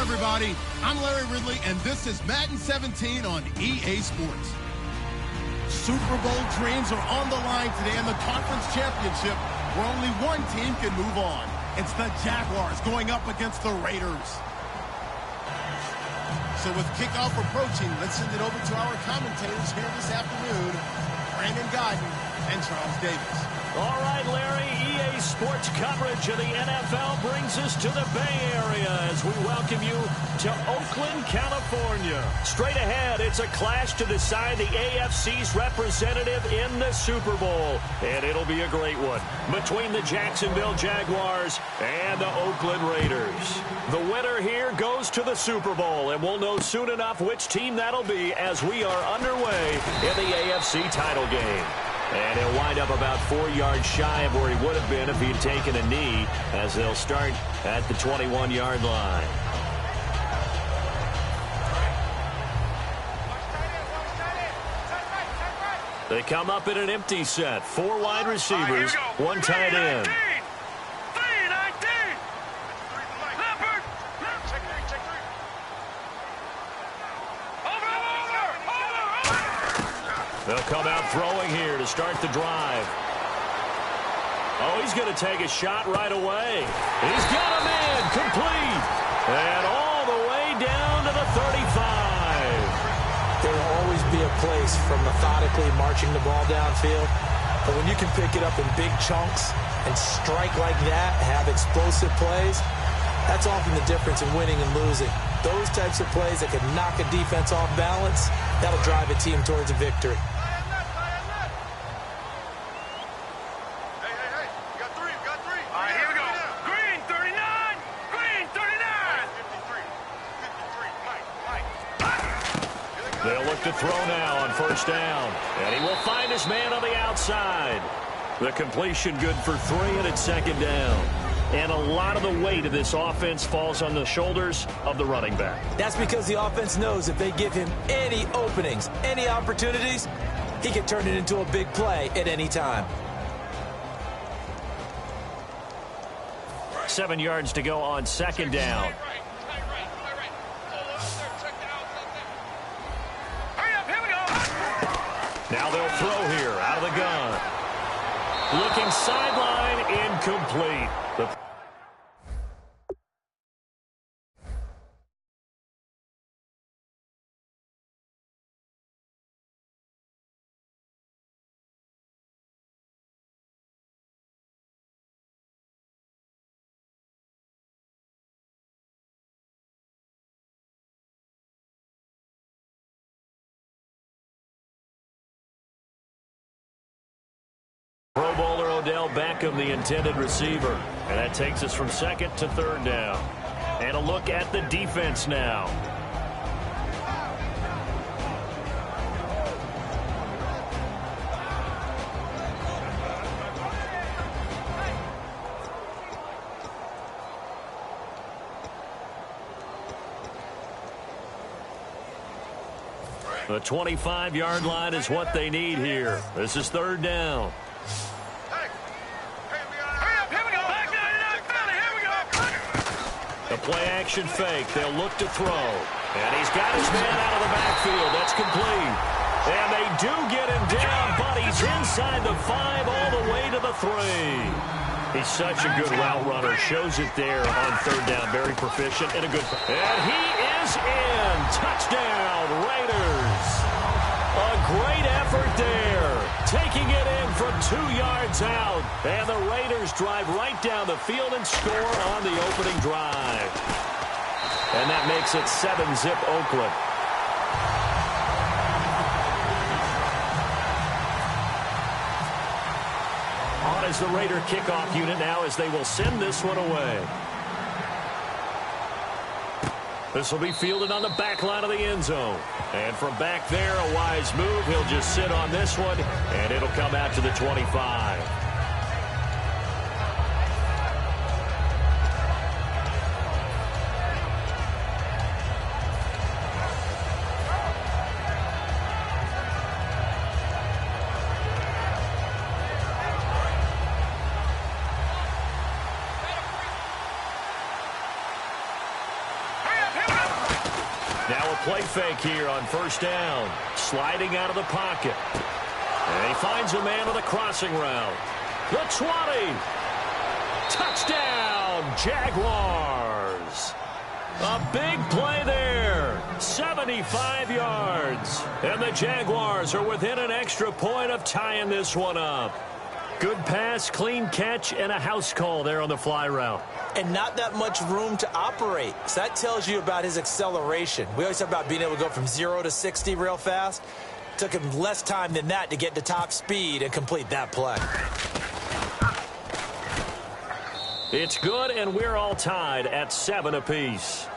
everybody. I'm Larry Ridley, and this is Madden 17 on EA Sports. Super Bowl dreams are on the line today in the conference championship, where only one team can move on. It's the Jaguars going up against the Raiders. So with kickoff approaching, let's send it over to our commentators here this afternoon, Brandon Godden and Charles Davis. All right, Larry, EA Sports coverage of the NFL brings us to the Bay Area as we welcome you to Oakland, California. Straight ahead, it's a clash to decide the AFC's representative in the Super Bowl. And it'll be a great one between the Jacksonville Jaguars and the Oakland Raiders. The winner here goes to the Super Bowl, and we'll know soon enough which team that'll be as we are underway in the AFC title game. And he'll wind up about 4 yards shy of where he would have been if he'd taken a knee, as they'll start at the 21-yard line. They come up in an empty set. 4 wide receivers, 1 tight end. They'll come out throwing here to start the drive. Oh, he's going to take a shot right away. He's got him in, complete. And all the way down to the 35. There will always be a place for methodically marching the ball downfield. But when you can pick it up in big chunks and strike like that, have explosive plays, that's often the difference in winning and losing. Those types of plays that can knock a defense off balance, that'll drive a team towards a victory. They'll look to throw now on first down. And he will find his man on the outside. The completion good for 3, and it's second down. And a lot of the weight of this offense falls on the shoulders of the running back. That's because the offense knows if they give him any openings, any opportunities, he can turn it into a big play at any time. 7 yards to go on second down. Now they'll throw here out of the gun. Looking sideline, incomplete. Pro Bowler Odell Beckham, the intended receiver. And that takes us from second to third down. And a look at the defense now. The 25-yard line is what they need here. This is third down. The play-action fake. They'll look to throw. And he's got his man out of the backfield. That's complete. And they do get him down, but he's inside the 5 all the way to the 3. He's such a good route runner. Shows it there on third down. Very proficient and a good. And he is in. Touchdown, Raiders. A great effort there. Taking it in from 2 yards out. And the Raiders drive right down the field and score on the opening drive. And that makes it 7-zip Oakland. On is the Raider kickoff unit now as they will send this one away. This will be fielded on the back line of the end zone. And from back there, a wise move. He'll just sit on this one, and it'll come out to the 25. Now a play fake here on first down. Sliding out of the pocket. And he finds a man with a crossing route. The 20. Touchdown, Jaguars. A big play there. 75 yards. And the Jaguars are within an extra point of tying this one up. Good pass, clean catch, and a house call there on the fly route. And not that much room to operate. So that tells you about his acceleration. We always talk about being able to go from 0 to 60 real fast. Took him less time than that to get to top speed and complete that play. It's good, and we're all tied at 7 apiece.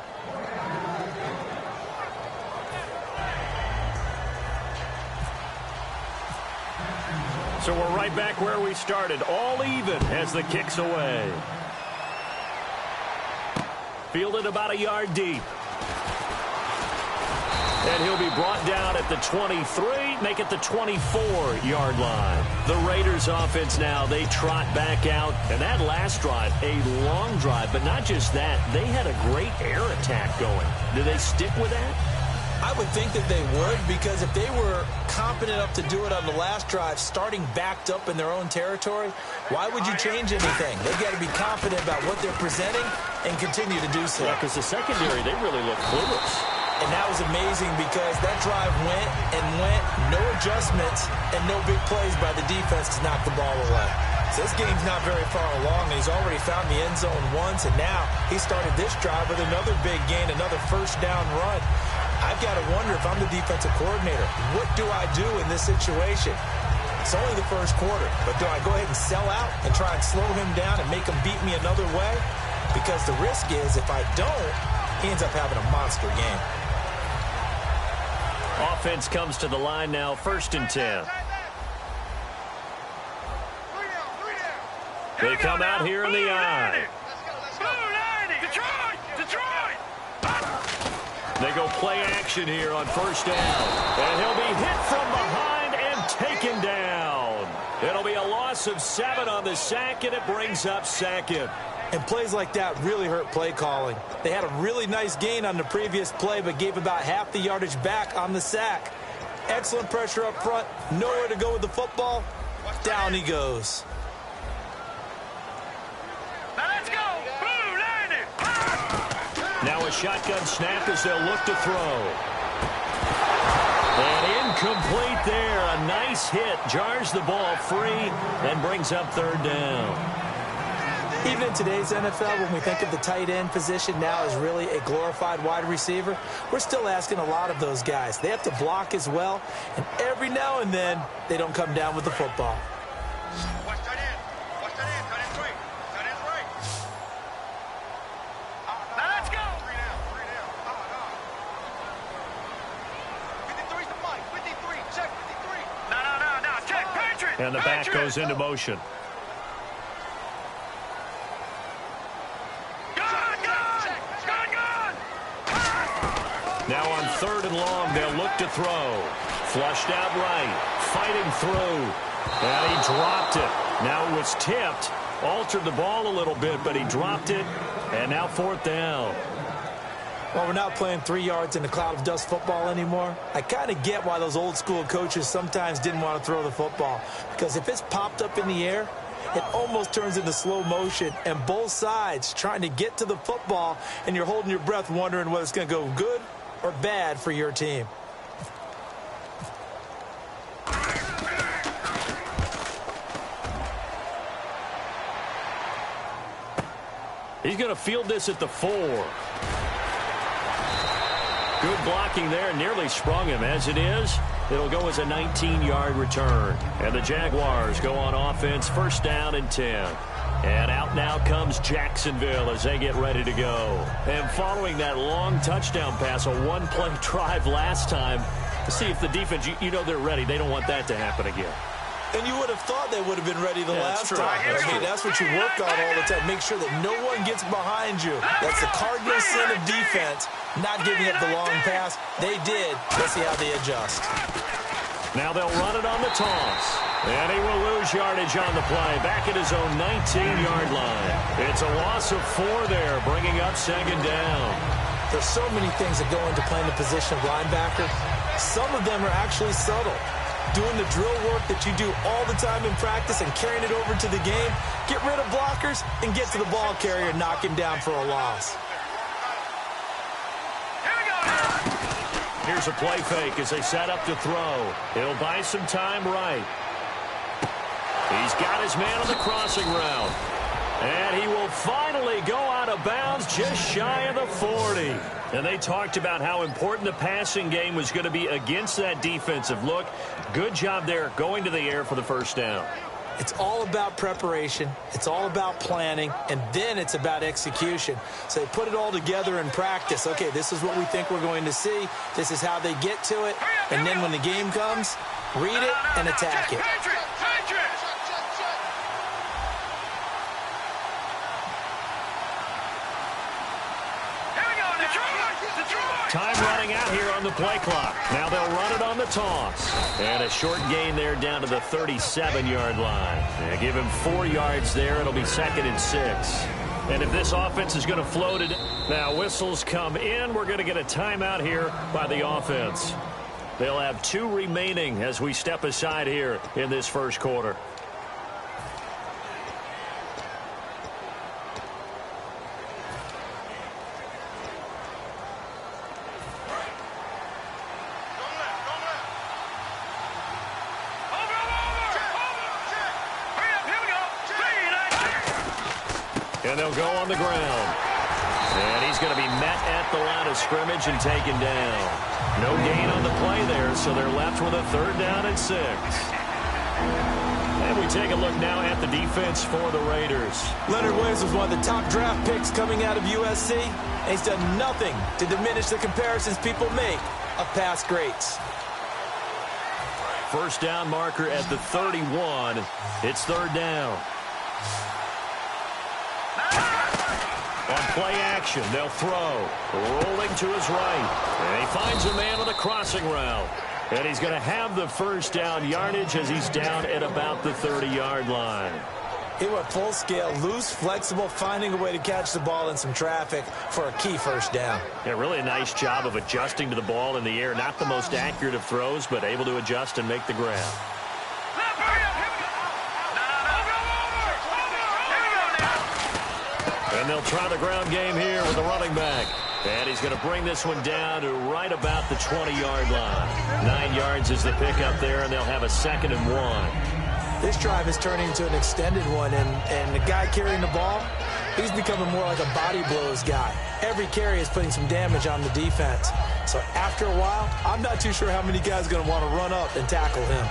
So we're right back where we started, all even as the kick's away. Fielded about a yard deep. And he'll be brought down at the 23, make it the 24-yard line. The Raiders offense now, they trot back out. And that last drive, a long drive, but not just that. They had a great air attack going. Do they stick with that? I would think that they would, because if they were competent enough to do it on the last drive, starting backed up in their own territory, why would you change anything? They've got to be confident about what they're presenting and continue to do so. Yeah, because the secondary, they really look clueless. And that was amazing because that drive went and went, no adjustments, and no big plays by the defense to knock the ball away. So this game's not very far along. He's already found the end zone once, and now he started this drive with another big gain, another first down run. I've got to wonder, if I'm the defensive coordinator, what do I do in this situation? It's only the first quarter, but do I go ahead and sell out and try and slow him down and make him beat me another way? Because the risk is, if I don't, he ends up having a monster game. Offense comes to the line now, 1st and 10. They come out here in the I. They go play action here on first down. And he'll be hit from behind and taken down. It'll be a loss of 7 on the sack, and it brings up 2nd. And plays like that really hurt play calling. They had a really nice gain on the previous play, but gave about half the yardage back on the sack. Excellent pressure up front. Nowhere to go with the football. Down he goes. Now let's go. Blue, land it. Now a shotgun snap as they'll look to throw. And incomplete there. A nice hit. Jars the ball free and brings up 3rd down. Even in today's NFL, when we think of the tight end position now as really a glorified wide receiver, we're still asking a lot of those guys. They have to block as well, and every now and then, they don't come down with the football. Watch that in. Watch that in. Tight end's right. Tight end's right. Now let's go. 3 down. 3 down. 53's the mic. 53. Check 53. No. Check. Patriot. And the back goes into motion. Now on 3rd and long, they'll look to throw. Flushed out right. Fighting through. And he dropped it. Now it was tipped. Altered the ball a little bit, but he dropped it. And now 4th down. Well, we're not playing 3 yards in a cloud of dust football anymore. I kind of get why those old school coaches sometimes didn't want to throw the football. Because if it's popped up in the air, it almost turns into slow motion. And both sides trying to get to the football, and you're holding your breath wondering whether it's going to go good or bad for your team. He's going to field this at the 4. Good blocking there. Nearly sprung him. As it is, it'll go as a 19-yard return. And the Jaguars go on offense, 1st down and 10. And out now comes Jacksonville as they get ready to go. And following that long touchdown pass, a one-play drive last time, to see if the defense, you know they're ready. They don't want that to happen again. And you would have thought they would have been ready the last time. I mean, that's what you work on all the time. Make sure that no one gets behind you. That's the cardinal sin of defense, not giving up the long pass. They did. Let's see how they adjust. Now they'll run it on the toss. And he will lose yardage on the play. Back at his own 19-yard line. It's a loss of 4 there, bringing up 2nd down. There's so many things that go into playing the position of linebacker. Some of them are actually subtle. Doing the drill work that you do all the time in practice and carrying it over to the game. Get rid of blockers and get to the ball carrier and knock him down for a loss. Here's a play fake as they set up to throw. He'll buy some time right. He's got his man on the crossing route. And he will finally go out of bounds just shy of the 40. And they talked about how important the passing game was going to be against that defensive look. Good job there going to the air for the first down. It's all about preparation. It's all about planning. And then it's about execution. So they put it all together in practice. Okay, this is what we think we're going to see. This is how they get to it. And then when the game comes, read it and attack it. Time running out here on the play clock. Now they'll run it on the toss. And a short gain there down to the 37-yard line. And give him 4 yards there. It'll be 2nd and 6. And if this offense is going to float it, now whistles come in. We're going to get a timeout here by the offense. They'll have 2 remaining as we step aside here in this first quarter. And they'll go on the ground. And he's going to be met at the line of scrimmage and taken down. No gain on the play there, so they're left with a 3rd down and 6. And we take a look now at the defense for the Raiders. Leonard Williams was one of the top draft picks coming out of USC. And he's done nothing to diminish the comparisons people make of past greats. First down marker at the 31. It's 3rd down. On play action, they'll throw. Rolling to his right. And he finds a man on the crossing route. And he's going to have the first down yardage as he's down at about the 30-yard line. He went full scale, loose, flexible, finding a way to catch the ball in some traffic for a key first down. Yeah, really a nice job of adjusting to the ball in the air. Not the most accurate of throws, but able to adjust and make the grab. And they'll try the ground game here with the running back. And he's going to bring this one down to right about the 20-yard line. 9 yards is the pickup there, and they'll have a 2nd and 1. This drive is turning into an extended one, and the guy carrying the ball, he's becoming more like a body blows guy. Every carry is putting some damage on the defense. So after a while, I'm not too sure how many guys are going to want to run up and tackle him.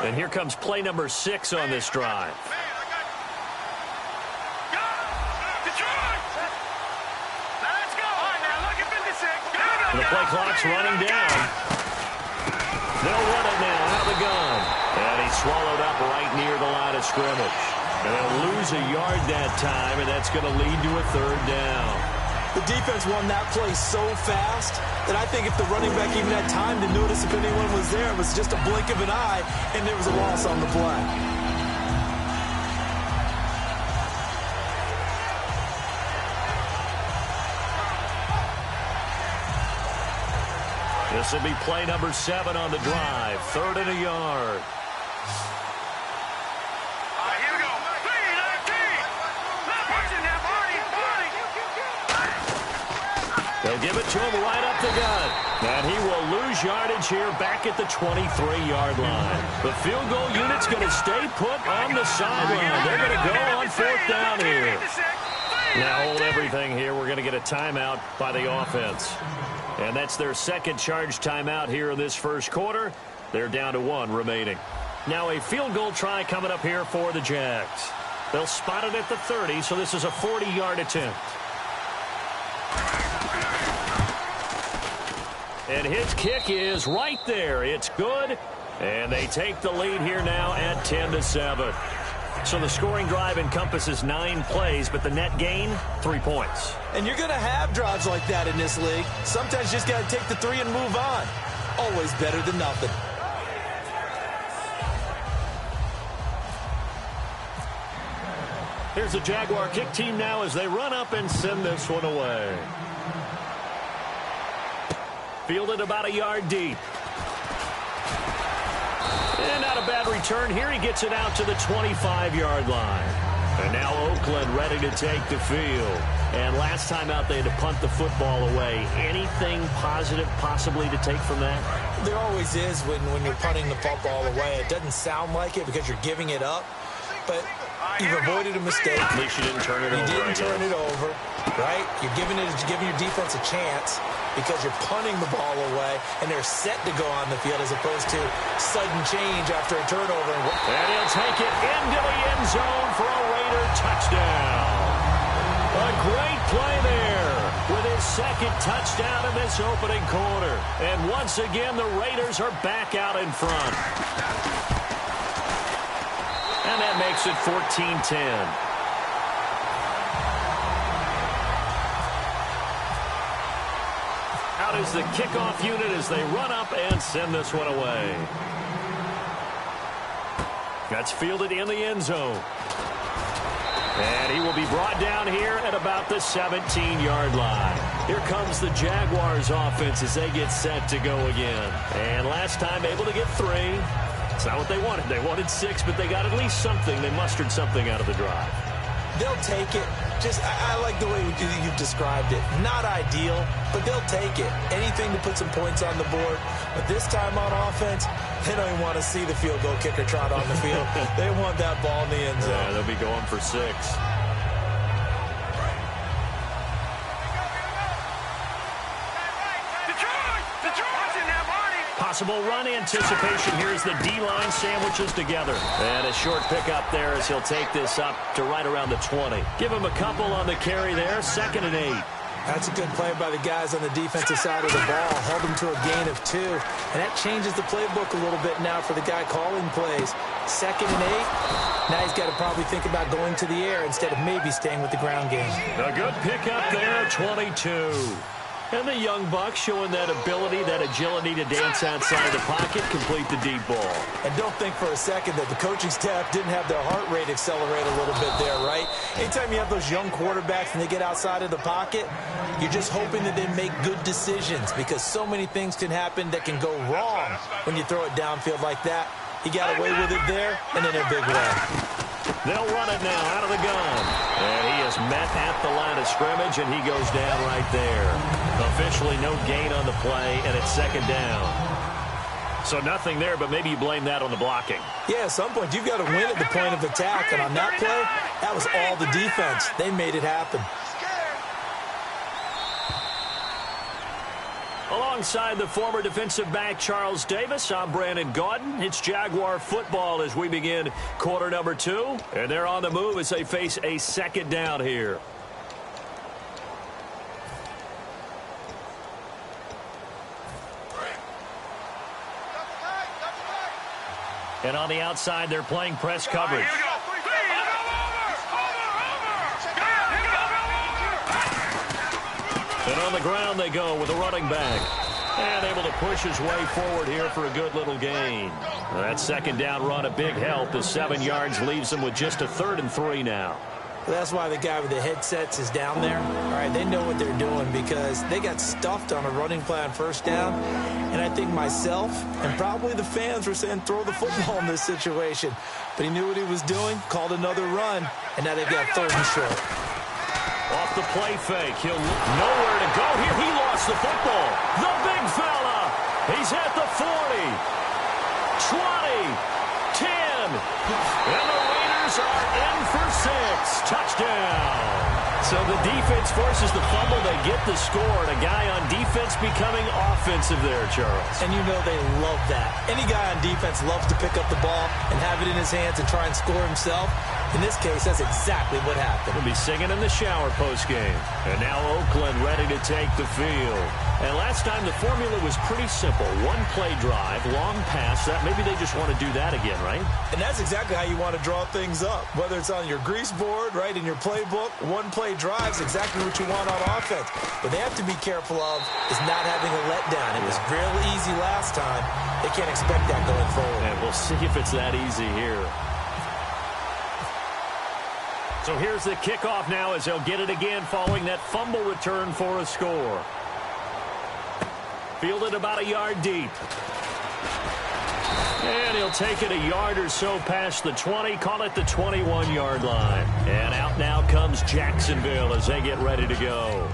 And here comes play number 6 on this drive. And the play clock's running down. They'll run it now out of the gun. And he's swallowed up right near the line of scrimmage. And they'll lose a yard that time, and that's going to lead to a 3rd down. The defense won that play so fast that I think if the running back even had time to notice if anyone was there, it was just a blink of an eye, and there was a loss on the play. This will be play number 7 on the drive. 3rd and a yard. They'll give it to him right up the gut. And he will lose yardage here back at the 23-yard line. The field goal unit's going to stay put on the sideline. They're going to go on 4th down here. Now hold everything here. We're going to get a timeout by the offense. And that's their 2nd charge timeout here in this first quarter. They're down to 1 remaining. Now a field goal try coming up here for the Jags. They'll spot it at the 30, so this is a 40-yard attempt. And his kick is right there. It's good. And they take the lead here now at 10-7. So the scoring drive encompasses 9 plays, but the net gain, 3 points. And you're going to have drives like that in this league. Sometimes you just got to take the 3 and move on. Always better than nothing. Here's the Jaguar kick team now as they run up and send this one away. Fielded about a yard deep. And not a bad return here. He gets it out to the 25-yard line. And now Oakland ready to take the field. And last time out they had to punt the football away. Anything positive possibly to take from that? There always is when you're punting the football away. It doesn't sound like it because you're giving it up. But you've avoided a mistake. At least you didn't turn it over. You didn't turn it over, right? You're giving your defense a chance because you're punting the ball away, and they're set to go on the field as opposed to sudden change after a turnover. And he'll take it into the end zone for a Raider touchdown. A great play there with his second touchdown in this opening quarter. And once again, the Raiders are back out in front. And that makes it 14-10. Out is the kickoff unit as they run up and send this one away. That's fielded in the end zone. And he will be brought down here at about the 17-yard line. Here comes the Jaguars offense as they get set to go again. And last time able to get 3. It's not what they wanted. They wanted 6, but they got at least something. They mustered something out of the drive. They'll take it. I like the way you've described it. Not ideal, but they'll take it. Anything to put some points on the board. But this time on offense, they don't even want to see the field goal kicker trot on the field. They want that ball in the end zone. Yeah, they'll be going for 6. Possible run anticipation. Here's the D-line sandwiches together. And a short pickup there as he'll take this up to right around the 20. Give him a couple on the carry there. 2nd and 8. That's a good play by the guys on the defensive side of the ball. Held them to a gain of 2. And that changes the playbook a little bit now for the guy calling plays. 2nd and 8. Now he's got to probably think about going to the air instead of maybe staying with the ground game. A good pickup there, 22. And the young buck showing that ability, that agility to dance outside the pocket, complete the deep ball. And don't think for a second that the coaching staff didn't have their heart rate accelerate a little bit there, right? Anytime you have those young quarterbacks and they get outside of the pocket, you're just hoping that they make good decisions because so many things can happen that can go wrong when you throw it downfield like that. He got away with it there and in a big way. They'll run it now out of the gun. And he is met at the line of scrimmage, and he goes down right there. Officially no gain on the play, and it's 2nd down. So nothing there, but maybe you blame that on the blocking. Yeah, at some point you've got to win at the point of attack, and on that play, that was all the defense. They made it happen. Alongside the former defensive back Charles Davis, I'm Brandon Gaudin. It's Jaguar football as we begin quarter number 2. And they're on the move as they face a 2nd down here. And on the outside, they're playing press coverage. And on the ground they go with a running back. And able to push his way forward here for a good little gain. That 2nd down run, a big help. The 7 yards leaves them with just a 3rd and 3 now. Well, that's why the guy with the headsets is down there. All right, they know what they're doing because they got stuffed on a running play on 1st down. And I think myself and probably the fans were saying throw the football in this situation. But he knew what he was doing, called another run, and now they've got 3rd and short. Off the play fake. He'll look nowhere to go here. He lost the football. The big fella. He's at the 40. 20. 10. And the Raiders are in for 6. Touchdown. So the defense forces the fumble. They get the score. And a guy on defense becoming offensive there, Charles. And you know they love that. Any guy on defense loves to pick up the ball and have it in his hands and try and score himself. In this case, that's exactly what happened. We'll be singing in the shower post-game. And now Oakland ready to take the field. And last time the formula was pretty simple. One play drive, long pass. Maybe they just want to do that again, right? And that's exactly how you want to draw things up. Whether it's on your grease board, right, in your playbook, one play drive is exactly what you want on offense. What they have to be careful of is not having a letdown. It was real easy last time. They can't expect that going forward. And we'll see if it's that easy here. So here's the kickoff now as they'll get it again following that fumble return for a score. Fielded about a yard deep. And he'll take it a yard or so past the 20, call it the 21-yard line. And out now comes Jacksonville as they get ready to go.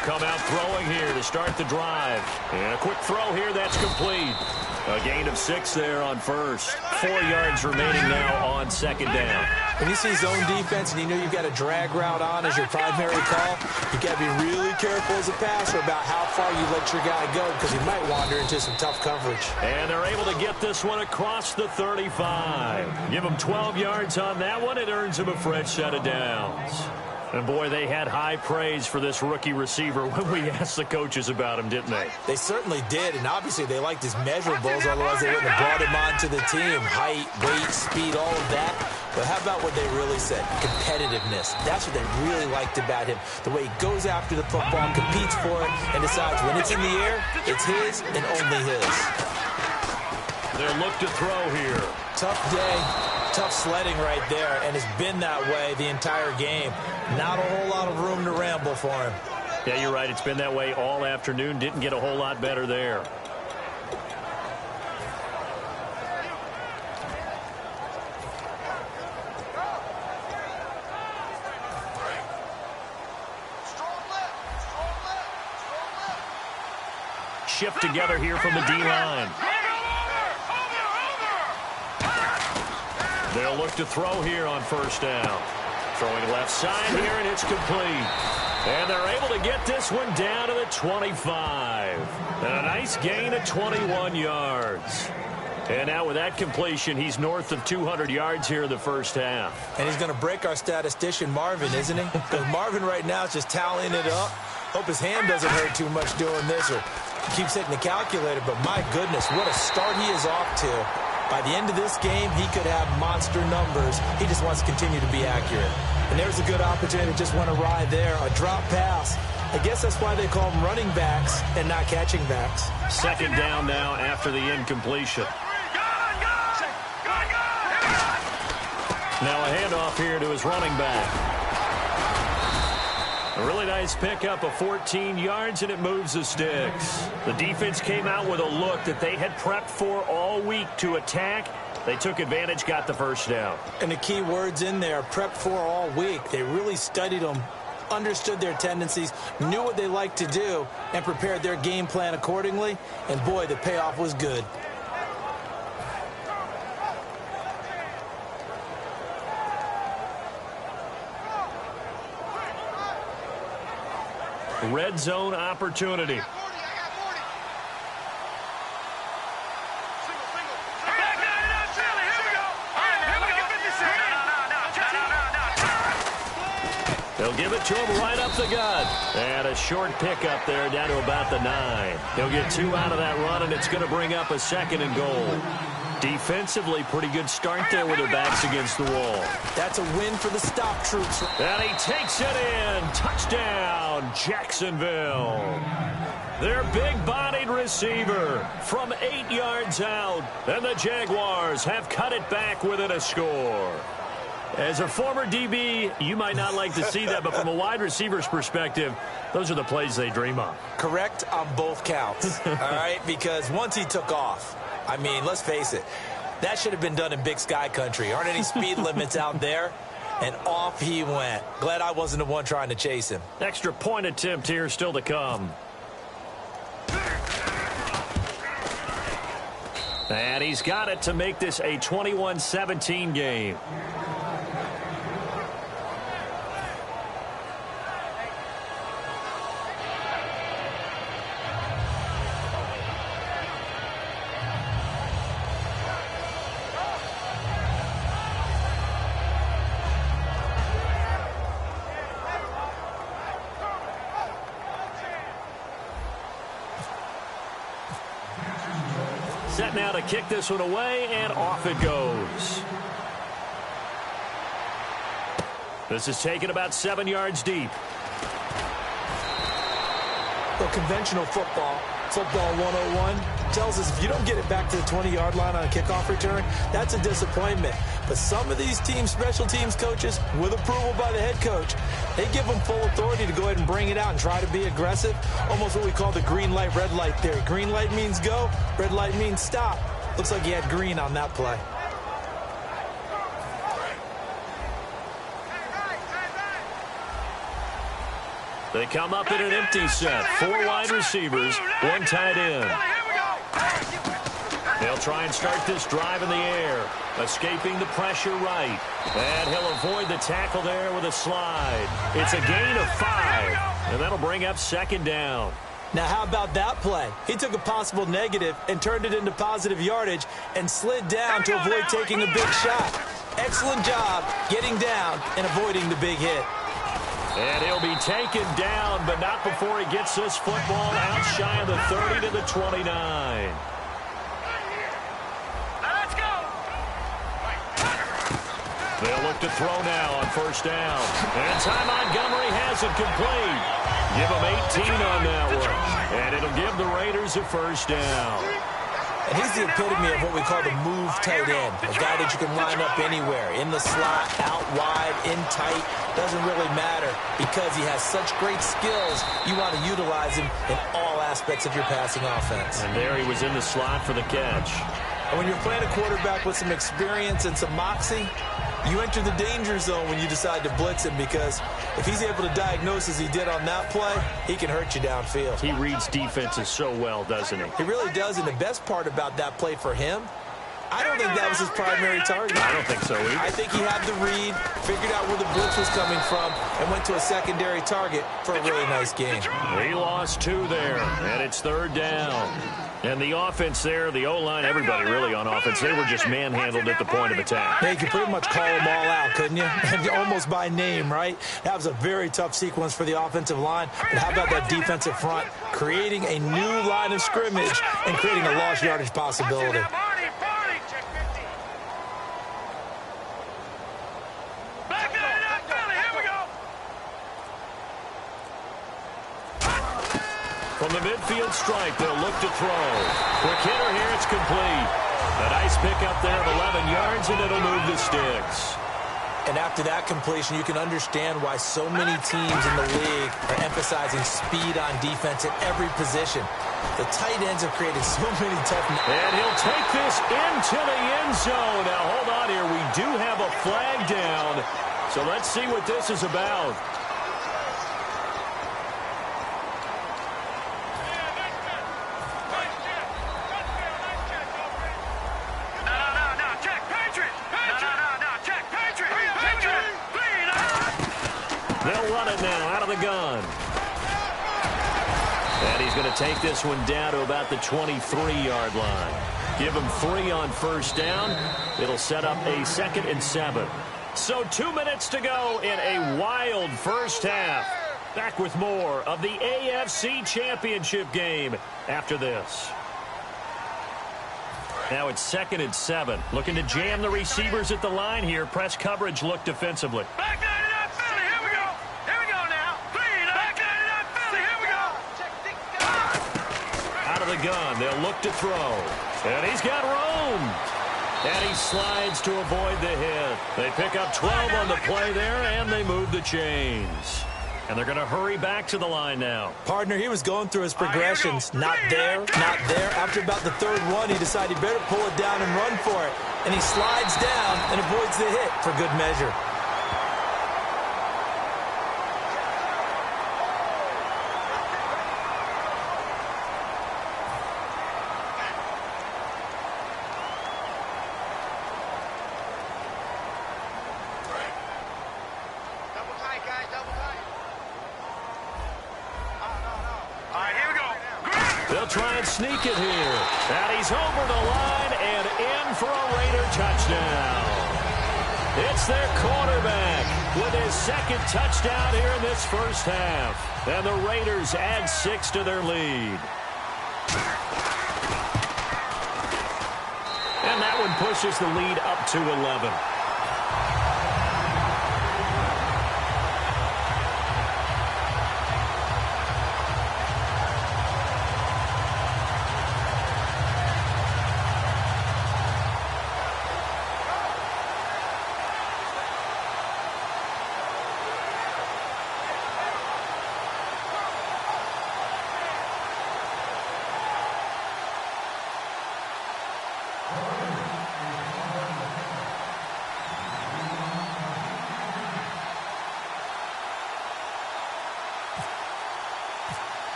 Come out throwing here to start the drive. And a quick throw here, that's complete. A gain of 6 there on first. 4 yards remaining now on second down. When you see zone defense and you know you've got a drag route on as your primary call, you've got to be really careful as a passer about how far you let your guy go because he might wander into some tough coverage. And they're able to get this one across the 35. Give him 12 yards on that one. It earns him a fresh set of downs. And, boy, they had high praise for this rookie receiver when we asked the coaches about him, didn't they? They certainly did, and obviously they liked his measurables, otherwise they wouldn't have brought him onto the team. Height, weight, speed, all of that. But how about what they really said? Competitiveness. That's what they really liked about him. The way he goes after the football, competes for it, and decides when it's in the air, it's his and only his. They'll look to throw here. Tough day. Tough sledding right there, and it's been that way the entire game. Not a whole lot of room to ramble for him. Yeah, you're right. It's been that way all afternoon. Didn't get a whole lot better there. Shift together here from the D-line. They'll look to throw here on first down. Throwing left side here, and it's complete. And they're able to get this one down to the 25. And a nice gain of 21 yards. And now with that completion, he's north of 200 yards here in the first half. And he's going to break our statistician, Marvin, isn't he? Because Marvin right now is just tallying it up. Hope his hand doesn't hurt too much doing this or keeps hitting the calculator. But my goodness, what a start he is off to. By the end of this game, he could have monster numbers. He just wants to continue to be accurate. And there's a good opportunity. Just want to ride there. A drop pass. I guess that's why they call them running backs and not catching backs. Second down now after the incompletion. Now a handoff here to his running back. A really nice pickup of 14 yards, and it moves the sticks. The defense came out with a look that they had prepped for all week to attack. They took advantage, got the first down. And the key words in there, prepped for all week. They really studied them, understood their tendencies, knew what they liked to do, and prepared their game plan accordingly. And, boy, the payoff was good. Red zone opportunity. They'll give it to him right up the gut. And a short pickup there down to about the 9. He'll get 2 out of that run, and it's going to bring up a second and goal. Defensively, pretty good start there with their backs against the wall. That's a win for the stop troops. And he takes it in. Touchdown, Jacksonville. Their big-bodied receiver from 8 yards out. And the Jaguars have cut it back within a score. As a former DB, you might not like to see that, but from a wide receiver's perspective, those are the plays they dream of. Correct on both counts, all right? Because once he took off, I mean, let's face it, that should have been done in Big Sky country. Aren't any speed limits out there? And off he went. Glad I wasn't the one trying to chase him. Extra point attempt here still to come. And he's got it to make this a 21-17 game. Set now to kick this one away, and off it goes. This is taken about 7 yards deep. Well, conventional football 101, tells us if you don't get it back to the 20-yard line on a kickoff return, that's a disappointment. But some of these teams, special teams coaches, with approval by the head coach, they give them full authority to go ahead and bring it out and try to be aggressive. Almost what we call the green light, red light theory. Green light means go, red light means stop. Looks like he had green on that play. They come up in an empty set. 4 wide receivers, 1 tight end. They'll try and start this drive in the air. Escaping the pressure right. And he'll avoid the tackle there with a slide. It's a gain of 5. And that'll bring up 2nd down. Now, how about that play? He took a possible negative and turned it into positive yardage and slid down to avoid taking a big shot. Excellent job getting down and avoiding the big hit. And he'll be taken down, but not before he gets this football out shy of the 30 to the 29. Let's go. They'll look to throw now on 1st down. And Ty Montgomery has it complete. Give him 18 on that one. And it'll give the Raiders a 1st down. And he's the epitome of what we call the move tight end. A guy that you can line up anywhere. In the slot, out wide, in tight. Doesn't really matter because he has such great skills. You want to utilize him in all aspects of your passing offense. And there he was in the slot for the catch. And when you're playing a quarterback with some experience and some moxie, you enter the danger zone when you decide to blitz him, because if he's able to diagnose as he did on that play, he can hurt you downfield. He reads defenses so well, doesn't he? He really does, and the best part about that play for him, I don't think that was his primary target. I don't think so either. I think he had the read, figured out where the blitz was coming from, and went to a secondary target for a really nice game. He lost 2 there, and it's 3rd down. And the offense there, the O-line, everybody really on offense, they were just manhandled at the point of attack. Yeah, you could pretty much call them all out, couldn't you? Almost by name, right? That was a very tough sequence for the offensive line. But how about that defensive front? Creating a new line of scrimmage and creating a lost yardage possibility. From the midfield stripe, they'll look to throw. Quick hitter here, it's complete. A nice pickup there of 11 yards, and it'll move the sticks. And after that completion, you can understand why so many teams in the league are emphasizing speed on defense at every position. The tight ends have created so many tough... And he'll take this into the end zone. Now, hold on here. We do have a flag down. So let's see what this is about. They'll run it now out of the gun. And he's going to take this one down to about the 23-yard line. Give him 3 on 1st down. It'll set up a 2nd and 7. So 2 minutes to go in a wild first half. Back with more of the AFC Championship game after this. Now it's 2nd and 7. Looking to jam the receivers at the line here. Press coverage look defensively. Back 99 Philly, here we go. Here we go now. Back 99 Philly, here we go. Out of the gun, they'll look to throw. And he's got room. And he slides to avoid the hit. They pick up 12 on the play there, and they move the chains. And they're going to hurry back to the line now. Partner, he was going through his progressions. Not there, not there. After about the 3rd one, he decided he better pull it down and run for it. And he slides down and avoids the hit for good measure. try and sneak it here. And he's over the line and in for a Raider touchdown. It's their quarterback with his second touchdown here in this first half. And the Raiders add 6 to their lead. And that one pushes the lead up to 11.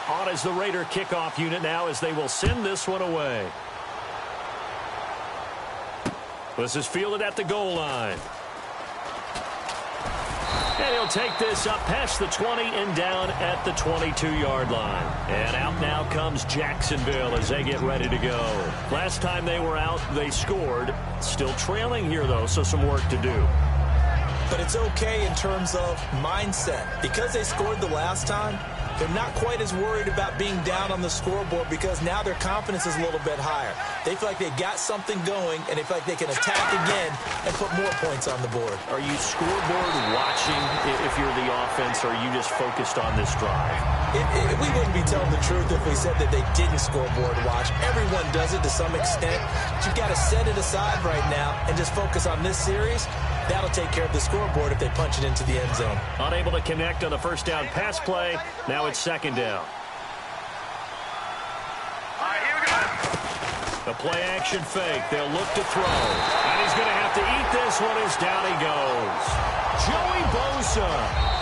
On is the Raider kickoff unit now as they will send this one away. This is fielded at the goal line. And he'll take this up past the 20 and down at the 22-yard line. And out now comes Jacksonville as they get ready to go. Last time they were out, they scored. Still trailing here, though, so some work to do. But it's okay in terms of mindset. Because they scored the last time, they're not quite as worried about being down on the scoreboard because now their confidence is a little bit higher. They feel like they got something going, and they feel like they can attack again and put more points on the board. Are you scoreboard watching if you're the offense, or are you just focused on this drive? We wouldn't be telling the truth if we said that they didn't scoreboard watch. Everyone does it to some extent. But you've got to set it aside right now and just focus on this series. That'll take care of the scoreboard if they punch it into the end zone. Unable to connect on the first down pass play. Now it's second down. All right, here we go. The play action fake. They'll look to throw. And he's going to have to eat this one as down he goes. Joey Bosa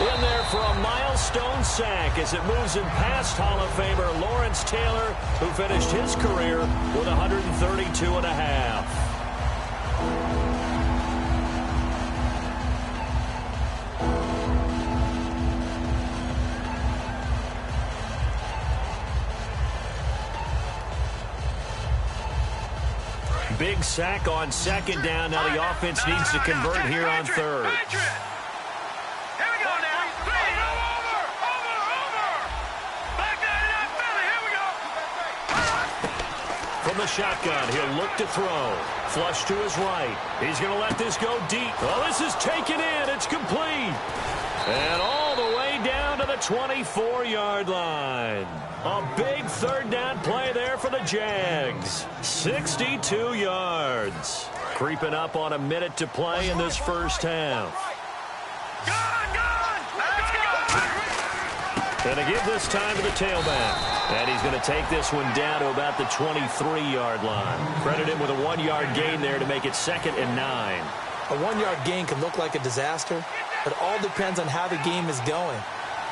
in there for a milestone sack as it moves him past Hall of Famer Lawrence Taylor, who finished his career with 132.5. Big sack on second down. Now the offense needs to convert here on third. Here we go now. Over. Back down to that Philly. Here we go. From the shotgun, he'll look to throw. Flush to his right. He's going to let this go deep. Oh, this is taken in. It's complete. And all the way down to the 24-yard line. A big third down play there for the Jags. 62 yards. Creeping up on a minute to play in this first half. Going to give this time to the tailback. And he's going to take this one down to about the 23-yard line. Credit him with a 1-yard gain there to make it 2nd and 9. A 1-yard gain can look like a disaster, but it all depends on how the game is going.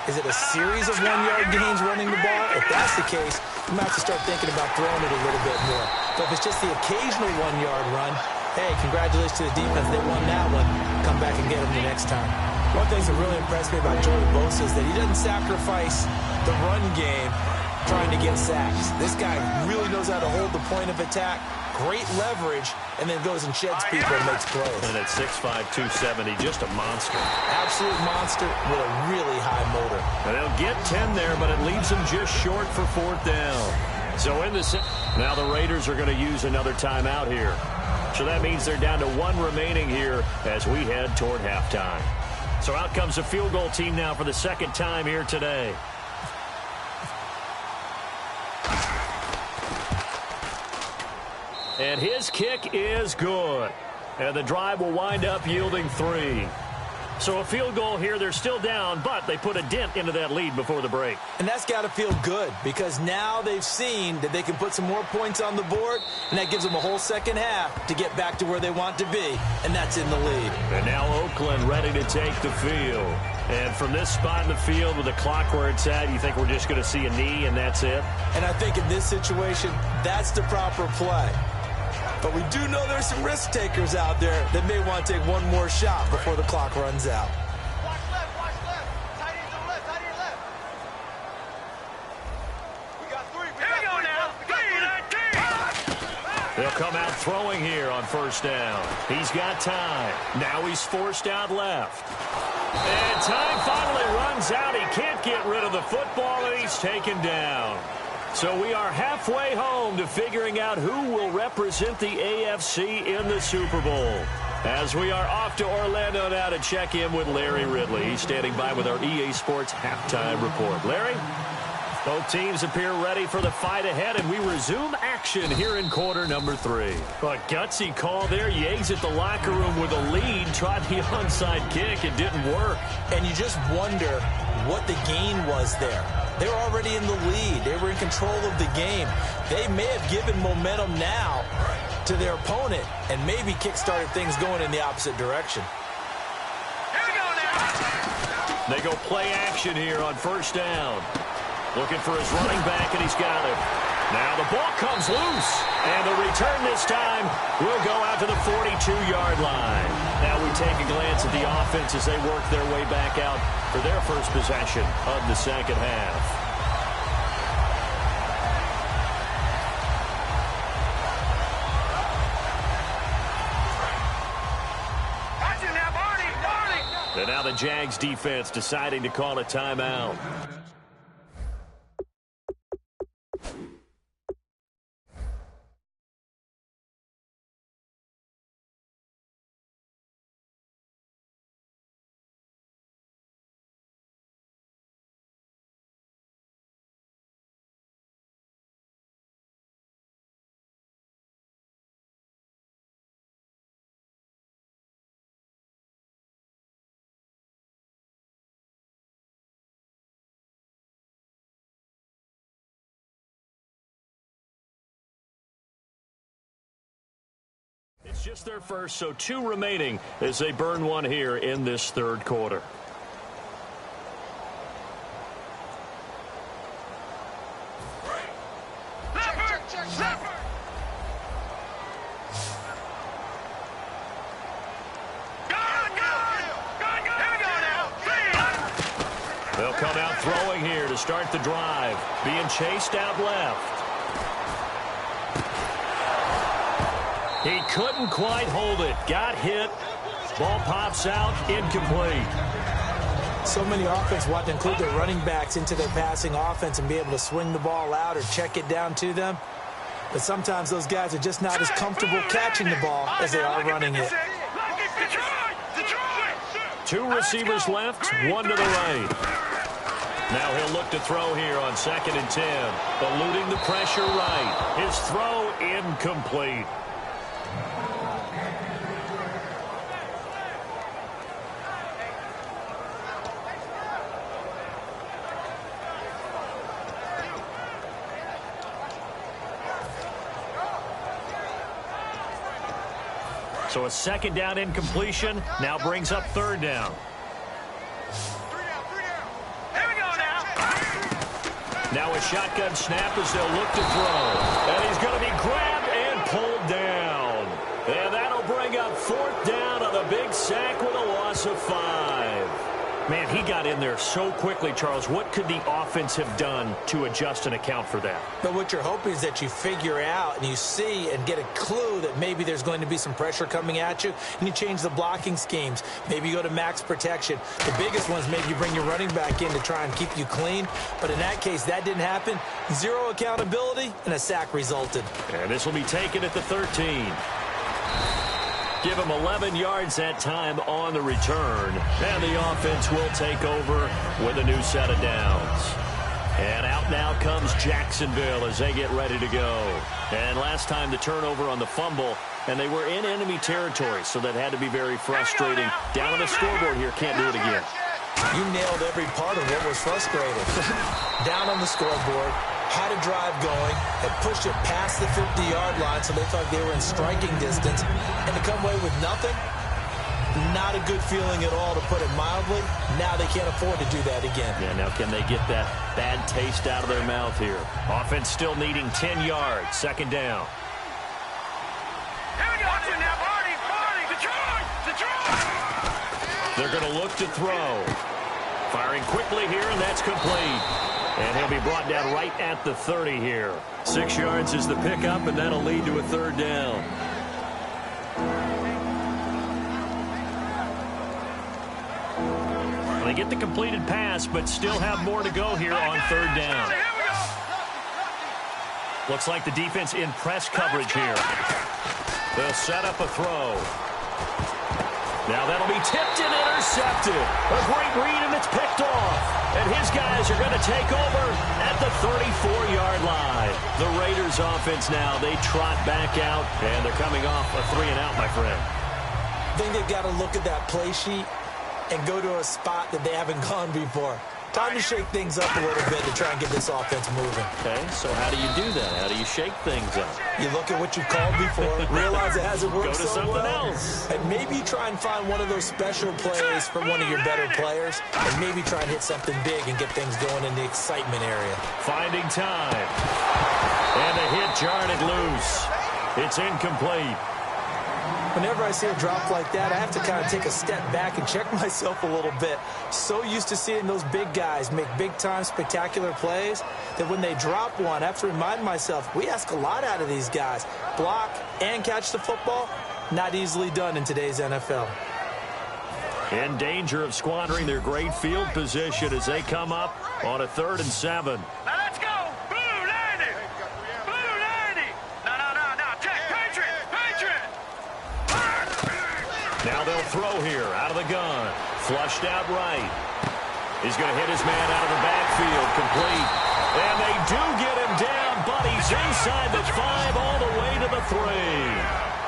Is it a series of 1-yard gains running the ball? If that's the case, you might have to start thinking about throwing it a little bit more. But if it's just the occasional 1-yard run, hey, congratulations to the defense. They won that one. Come back and get them the next time. One thing that really impressed me about Joey Bosa is that he doesn't sacrifice the run game trying to get sacks. This guy really knows how to hold the point of attack, great leverage, and then goes and sheds people and makes plays. And at 6'5", 270, just a monster. Absolute monster with a really high motor. And they'll get 10 there, but it leaves them just short for 4th down. So in the now the Raiders are going to use another timeout here. So that means they're down to 1 remaining here as we head toward halftime. So out comes the field goal team now for the second time here today. And his kick is good. And the drive will wind up yielding 3. So a field goal here. They're still down, but they put a dent into that lead before the break. And that's got to feel good because now they've seen that they can put some more points on the board, and that gives them a whole second half to get back to where they want to be, and that's in the lead. And now Oakland ready to take the field. And from this spot in the field with the clock where it's at, you think we're just going to see a knee and that's it? And I think in this situation, that's the proper play. But we do know there's some risk takers out there that may want to take one more shot before the clock runs out. Watch left. Tight end to the left, tight end left. We got 3. throwing here on first down. He's got time. Now he's forced out left. And time finally runs out. He can't get rid of the football, and he's taken down. So we are halfway home to figuring out who will represent the AFC in the Super Bowl. As we are off to Orlando now to check in with Larry Ridley. He's standing by with our EA Sports halftime report. Larry? Both teams appear ready for the fight ahead, and we resume action here in quarter number 3. A gutsy call there. You exit the locker room with a lead, tried the onside kick. It didn't work. And you just wonder what the gain was there. They were already in the lead. They were in control of the game. They may have given momentum now to their opponent and maybe kick-started things going in the opposite direction. Here we go now. They go play action here on first down. Looking for his running back, and he's got it. Now the ball comes loose, and the return this time will go out to the 42-yard line. Now we take a glance at the offense as they work their way back out for their first possession of the second half. Watch it now, Barney. And now the Jags defense deciding to call a timeout. It's just their first, so 2 remaining as they burn one here in this third quarter. They'll come out throwing here to start the drive. Being chased out left. He couldn't quite hold it. Got hit. Ball pops out. Incomplete. So many offenses want to include their running backs into their passing offense and be able to swing the ball out or check it down to them. But sometimes those guys are just not as comfortable catching the ball as they are running it. 2 receivers left, 1 to the right. Now he'll look to throw here on 2nd and 10. Eluding the pressure right. His throw incomplete. So a 2nd down incompletion now brings up 3rd down. Here we go now. Now a shotgun snap as they'll look to throw. And he's going to be grabbed and pulled down. And that'll bring up 4th down on the big sack with a loss of 5. Man, he got in there so quickly, Charles. What could the offense have done to adjust and account for that? But what you're hoping is that you figure out and you see and get a clue that maybe there's going to be some pressure coming at you, and you change the blocking schemes. Maybe you go to max protection. The biggest ones, maybe you bring your running back in to try and keep you clean. But in that case, that didn't happen. 0 accountability, and a sack resulted. And this will be taken at the 13. Give him 11 yards that time on the return. And the offense will take over with a new set of downs. And out now comes Jacksonville as they get ready to go. And last time the turnover on the fumble, and they were in enemy territory, so that had to be very frustrating. Down on the scoreboard here, can't do it again. You nailed every part of what was frustrating. Down on the scoreboard, had a drive going, had pushed it past the 50-yard line, so they thought they were in striking distance, and to come away with nothing, not a good feeling at all, to put it mildly. Now they can't afford to do that again. Yeah, now can they get that bad taste out of their mouth here? Offense still needing 10 yards, 2nd down. Here we go. Watch it now, Barney. Detroit. They're going to look to throw. Firing quickly here, and that's complete. And he'll be brought down right at the 30 here. 6 yards is the pickup, and that'll lead to a 3rd down. They get the completed pass, but still have more to go here on third down. Looks like the defense in press coverage here. They'll set up a throw. Now that'll be tipped and intercepted. A great read, and it's picked off. And his guys are going to take over at the 34-yard line. The Raiders offense now, they trot back out, and they're coming off a 3-and-out, my friend. I think they've got to look at that play sheet and go to a spot that they haven't gone before. Time to shake things up a little bit to try and get this offense moving. Okay, so how do you do that? How do you shake things up? You look at what you called before, realize it hasn't worked so well. Go to something else. And maybe try and find one of those special plays from one of your better players, and maybe try and hit something big and get things going in the excitement area. Finding time. And a hit jarred it loose. It's incomplete. Whenever I see a drop like that, I have to kind of take a step back and check myself a little bit. So used to seeing those big guys make big-time spectacular plays that when they drop one, I have to remind myself, we ask a lot out of these guys. Block and catch the football, not easily done in today's NFL. In danger of squandering their great field position as they come up on a 3rd and 7. Now let's go. Blue 90. Blue 90. No. Patriot. Now they'll throw here out of the gun. Flushed out right. He's going to hit his man out of the backfield. Complete. And they do get him down, but he's inside the 5 all the way to the 3.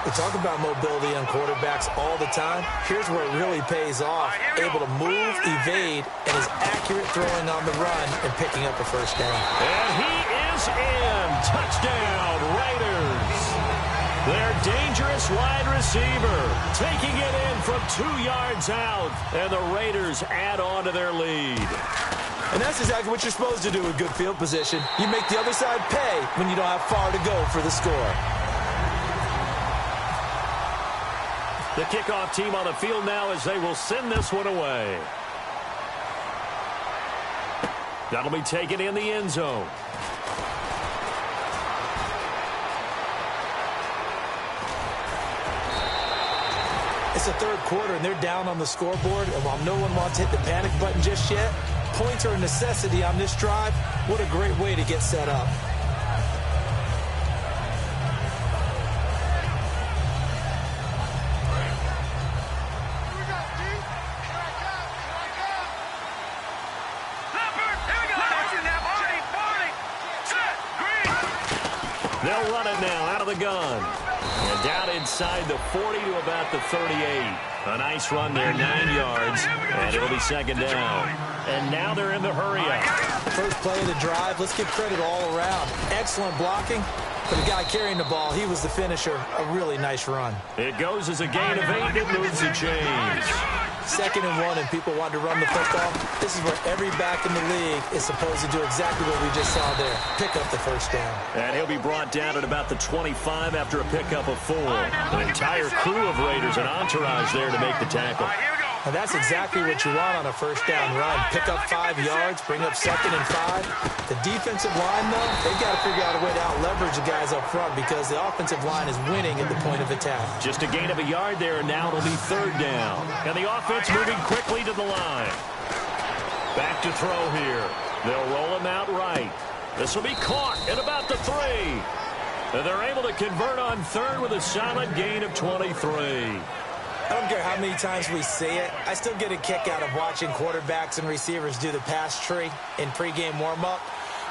We talk about mobility on quarterbacks all the time. Here's where it really pays off. Able to move, evade, and is accurate throwing on the run and picking up a first down. And he is in. Touchdown, Raiders. Their dangerous wide receiver taking it in from 2 yards out. And the Raiders add on to their lead. And that's exactly what you're supposed to do with good field position. You make the other side pay when you don't have far to go for the score. The kickoff team on the field now as they will send this one away. That'll be taken in the end zone. It's the 3rd quarter, and they're down on the scoreboard. And while no one wants to hit the panic button just yet, points are a necessity on this drive. What a great way to get set up. They'll run it now out of the gun. And down inside the 40 to about the 38. A nice run there, 9 yards. And it'll be 2nd down. And now they're in the hurry-up. First play of the drive. Let's give credit all around. Excellent blocking. For the guy carrying the ball, he was the finisher. A really nice run. It goes as a gain of 8. It moves the chains. 2nd and 1, and people want to run the football. This is where every back in the league is supposed to do exactly what we just saw there. Pick up the first down. And he'll be brought down at about the 25 after a pickup of 4. An entire crew of Raiders, an entourage there to make the tackle. And that's exactly what you want on a first down run. Pick up 5 yards, bring up 2nd and 5. The defensive line, though, they've got to figure out a way to out-leverage the guys up front because the offensive line is winning at the point of attack. Just a gain of a yard there, and now it'll be 3rd down. And the offense moving quickly to the line. Back to throw here. They'll roll him out right. This will be caught at about the 3. And they're able to convert on 3rd with a solid gain of 23. I don't care how many times we see it. I still get a kick out of watching quarterbacks and receivers do the pass tree in pregame warm-up.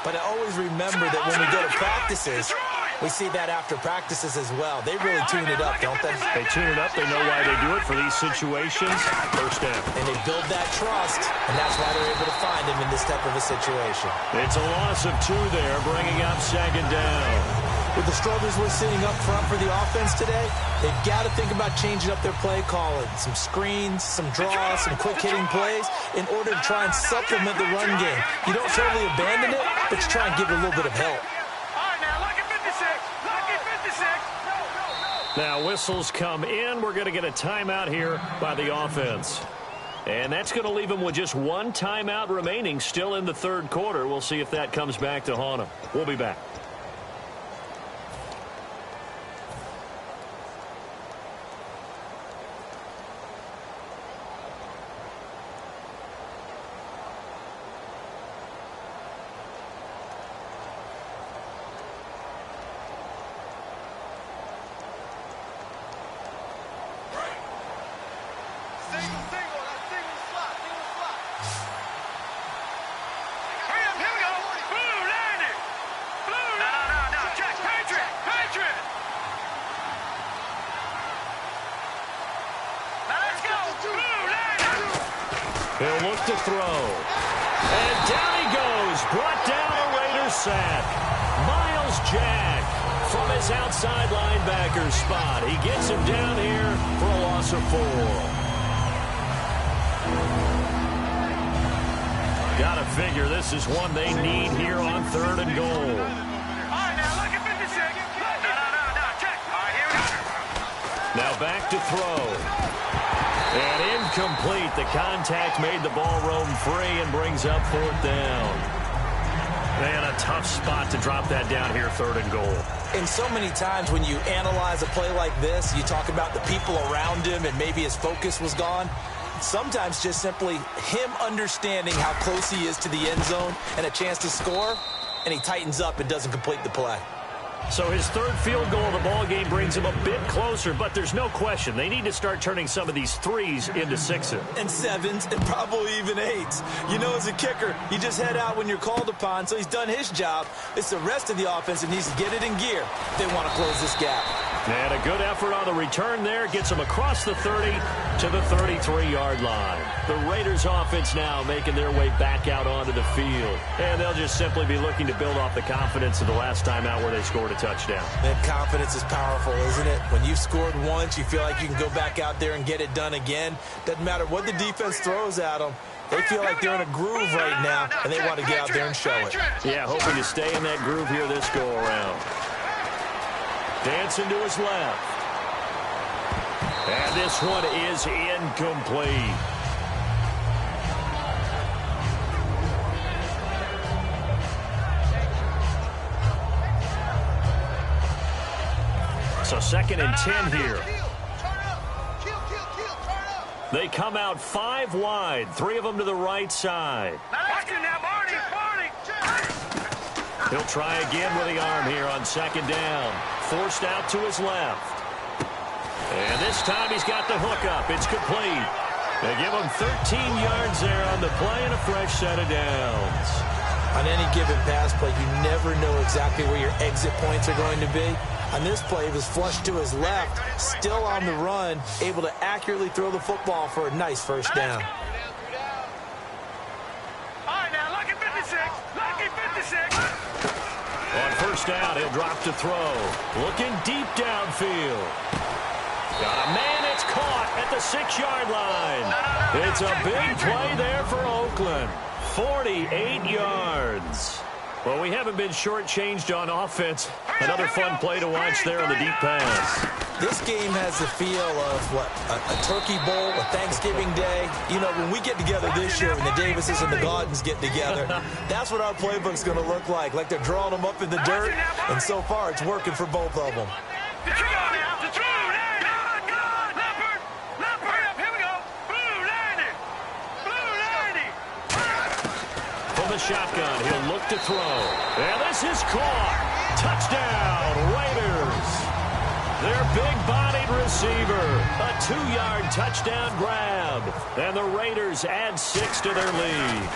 But I always remember that when we go to practices, we see that after practices as well. They really tune it up, don't they? They tune it up. They know why they do it for these situations. First down. And they build that trust, and that's why they're able to find him in this type of a situation. It's a loss of 2 there, bringing up 2nd down. With the struggles we're seeing up front for the offense today, they've got to think about changing up their play calling. Some screens, some draws, some quick-hitting plays in order to try and supplement the run game. You don't totally abandon it, but you try and give it a little bit of help. All right, now, lucky 56. Lucky 56. Now, whistles come in. We're going to get a timeout here by the offense. And that's going to leave them with just 1 timeout remaining still in the 3rd quarter. We'll see if that comes back to haunt them. We'll be back. Single, that's single slot. Hurry up, here we go. Blue, landing. Blue, no. Check, Patriot. Now let's go. Blue, landing. He'll look to throw. And down he goes. Brought down a Raiders sack. Miles Jack from his outside linebacker spot. He gets him down here for a loss of 4. Gotta figure this is one they need here on 3rd and goal. All right, now look at 56. No, check. All right, here we go. Now back to throw. And incomplete. The contact made the ball roam free and brings up 4th down. Man, a tough spot to drop that down here, 3rd and goal. And so many times when you analyze a play like this, you talk about the people around him and maybe his focus was gone. Sometimes just simply him understanding how close he is to the end zone and a chance to score, and he tightens up and doesn't complete the play. So his 3rd field goal of the ball game brings him a bit closer, but there's no question they need to start turning some of these 3s into 6s. And 7s and probably even 8s. You know, as a kicker, you just head out when you're called upon, so he's done his job. It's the rest of the offense that needs to get it in gear if they want to close this gap. And a good effort on the return there gets him across the 30 to the 33-yard line. The Raiders offense now making their way back out onto the field. And they'll just simply be looking to build off the confidence of the last time out where they scored a touchdown. And confidence is powerful, isn't it? When you've scored once, you feel like you can go back out there and get it done again. Doesn't matter what the defense throws at them. They feel like they're in a groove right now, and they want to get out there and show it. Yeah, hoping to stay in that groove here this go-around. Dancing to his left. And this one is incomplete. So 2nd and 10 here. They come out 5 wide, 3 of them to the right side. Watch it now, Marty. He'll try again with the arm here on 2nd down. Forced out to his left. And this time he's got the hook up. It's complete. They give him 13 yards there on the play and a fresh set of downs. On any given pass play, you never know exactly where your exit points are going to be. On this play, he was flushed to his left, still on the run, able to accurately throw the football for a nice first down. All right, now, lucky 56. Lucky 56. On 1st down, he'll drop to throw. Looking deep downfield. Got a man, it's caught at the 6-yard line. It's a big play there for Oakland. 48 yards. Well, we haven't been shortchanged on offense. Another fun play to watch there on the deep pass. This game has the feel of, a Turkey Bowl, a Thanksgiving Day. You know, when we get together this year, when the Davises and the Gaudens get together, that's what our playbook's going to look like they're drawing them up in the dirt, and so far it's working for both of them. The shotgun, he'll look to throw. And this is caught. Touchdown, Raiders. Their big-bodied receiver. A 2-yard touchdown grab. And the Raiders add 6 to their lead.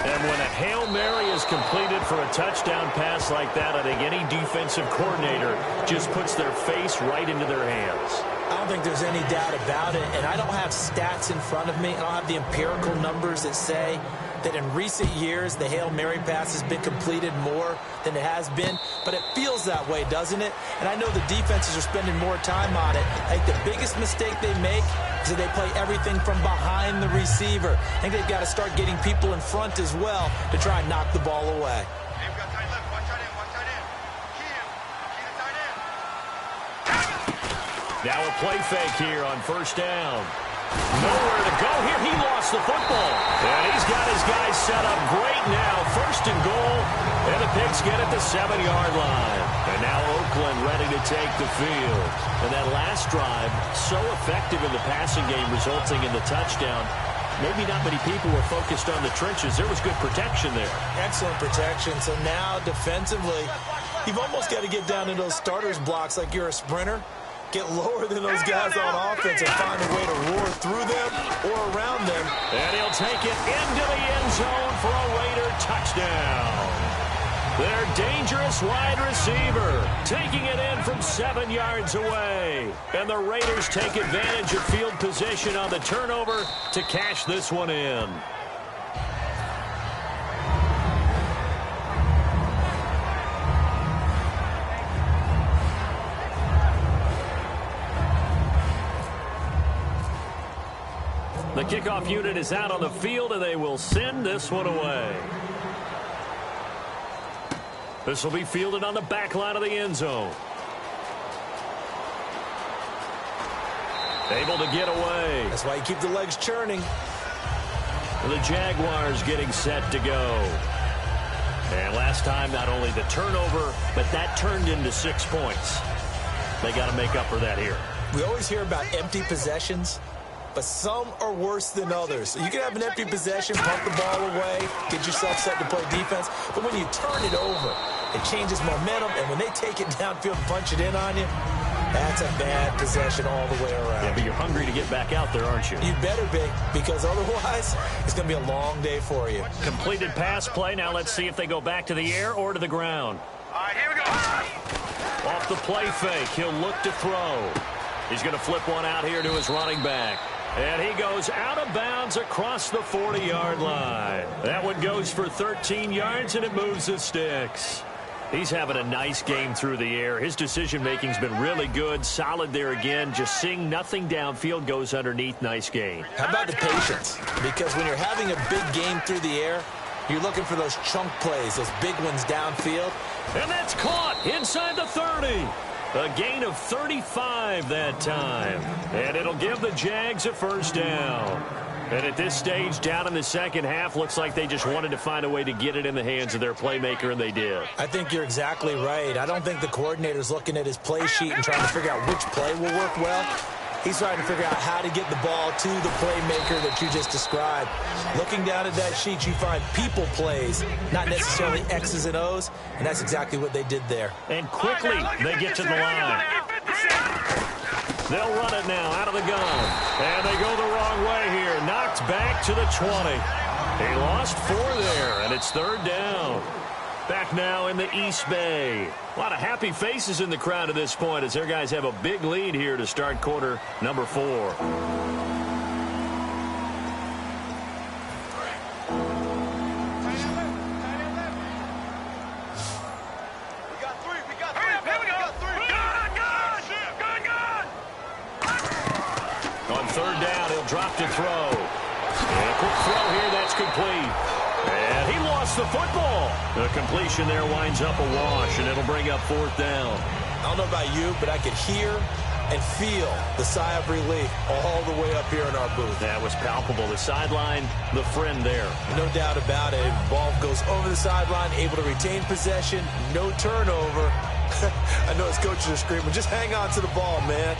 And when a Hail Mary is completed for a touchdown pass like that, I think any defensive coordinator just puts their face right into their hands. I don't think there's any doubt about it, and I don't have stats in front of me. I don't have the empirical numbers that say that in recent years the Hail Mary pass has been completed more than it has been, but it feels that way, doesn't it? And I know the defenses are spending more time on it. I think the biggest mistake they make is that they play everything from behind the receiver. I think they've got to start getting people in front as well to try and knock the ball away. Now a play fake here on 1st down. Nowhere to go here. He lost the football. And he's got his guys set up great now. 1st and goal. And the Pigs get at the 7-yard line. And now Oakland ready to take the field. And that last drive, so effective in the passing game, resulting in the touchdown. Maybe not many people were focused on the trenches. There was good protection there. Excellent protection. So now defensively, you've almost got to get down to those starters blocks like you're a sprinter. Get lower than those guys on offense and find a way to roar through them or around them. And he'll take it into the end zone for a Raider touchdown. Their dangerous wide receiver taking it in from 7 yards away. And the Raiders take advantage of field position on the turnover to cash this one in. The kickoff unit is out on the field, and they will send this one away. This will be fielded on the back line of the end zone. Able to get away. That's why you keep the legs churning. The Jaguars getting set to go. And last time, not only the turnover, but that turned into 6 points. They got to make up for that here. We always hear about empty possessions, but some are worse than others. You can have an empty possession, pump the ball away, get yourself set to play defense, but when you turn it over, it changes momentum, and when they take it downfield and punch it in on you, that's a bad possession all the way around. Yeah, but you're hungry to get back out there, aren't you? You better be, because otherwise, it's going to be a long day for you. Completed pass play. Now let's see if they go back to the air or to the ground. All right, here we go. Off the play fake, he'll look to throw. He's going to flip one out here to his running back. And he goes out of bounds across the 40-yard line. That one goes for 13 yards, and it moves the sticks. He's having a nice game through the air. His decision-making's been really good, solid there again. Just seeing nothing downfield goes underneath. Nice game. How about the patience? Because when you're having a big game through the air, you're looking for those chunk plays, those big ones downfield. And that's caught inside the 30. A gain of 35 that time. And it'll give the Jags a first down. And at this stage, down in the second half, looks like they just wanted to find a way to get it in the hands of their playmaker, and they did. I think you're exactly right. I don't think the coordinator's looking at his play sheet and trying to figure out which play will work well. He's trying to figure out how to get the ball to the playmaker that you just described. Looking down at that sheet, you find people plays, not necessarily X's and O's, and that's exactly what they did there. And quickly, they get to the line. They'll run it now out of the gun. And they go the wrong way here. Knocked back to the 20. He lost 4 there, and it's third down. Back now in the East Bay. A lot of happy faces in the crowd at this point as their guys have a big lead here to start quarter number 4. Third down, he'll drop to throw. And a quick throw here, that's complete. And he lost the football. The completion there winds up a wash, and it'll bring up fourth down. I don't know about you, but I could hear and feel the sigh of relief all the way up here in our booth. That was palpable. The sideline, the friend there. No doubt about it. Ball goes over the sideline, able to retain possession, no turnover. I know his coaches are screaming, just hang on to the ball, man.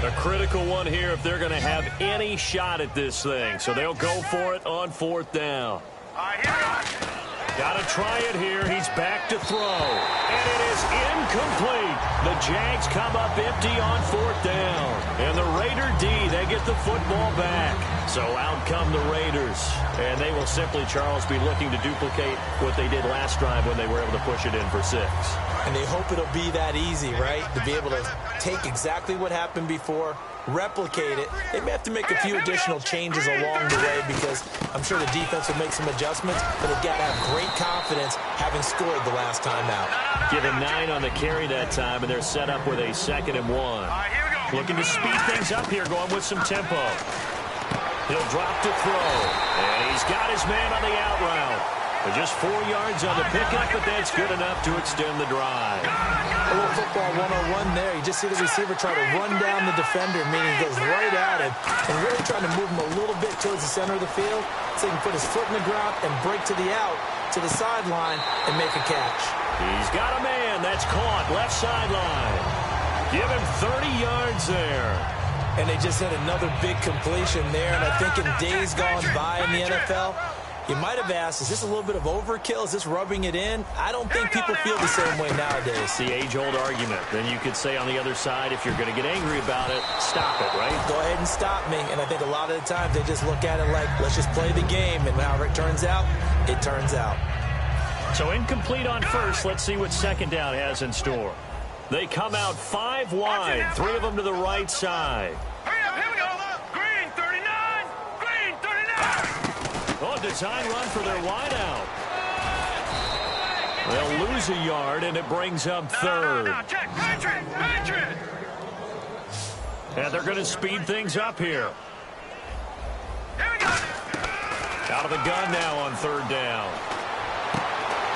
A critical one here if they're going to have any shot at this thing. So they'll go for it on fourth down. All right, here we go. Got to try it here. He's back to throw. And it is incomplete. The Jags come up empty on fourth down. And the Raider D, they get the football back. So out come the Raiders. And they will simply, Charles, be looking to duplicate what they did last drive when they were able to push it in for 6. And they hope it'll be that easy, right? To be able to take exactly what happened before, replicate it. They may have to make a few additional changes along the way because I'm sure the defense will make some adjustments, but they've got to have great confidence having scored the last time out. Give him 9 on the carry that time, and they're set up with a 2nd and 1. Looking to speed things up here, going with some tempo. He'll drop to throw, and he's got his man on the out route. But just 4 yards on the pickup, but that's good enough to extend the drive. A little football 101 there. You just see the receiver try to run down the defender, meaning he goes right at him and really trying to move him a little bit towards the center of the field so he can put his foot in the ground and break to the out, to the sideline, and make a catch. He's got a man. That's caught left sideline. Give him 30 yards there. And they just had another big completion there. And I think in days gone by in the NFL, you might have asked, is this a little bit of overkill? Is this rubbing it in? I don't think people feel the same way nowadays. The age-old argument. Then you could say on the other side, if you're going to get angry about it, stop it, right? Go ahead and stop me. And I think a lot of the times they just look at it like, let's just play the game. And however it turns out, it turns out. So incomplete on first. Let's see what second down has in store. They come out 5 wide, 3 of them to the right side. Hurry up, here we go. Green 39. Green 39. Oh, design run for their wideout. They'll lose a yard, and it brings up third. No, check. Patriot. And they're going to speed things up here. Here we go. Out of the gun now on third down.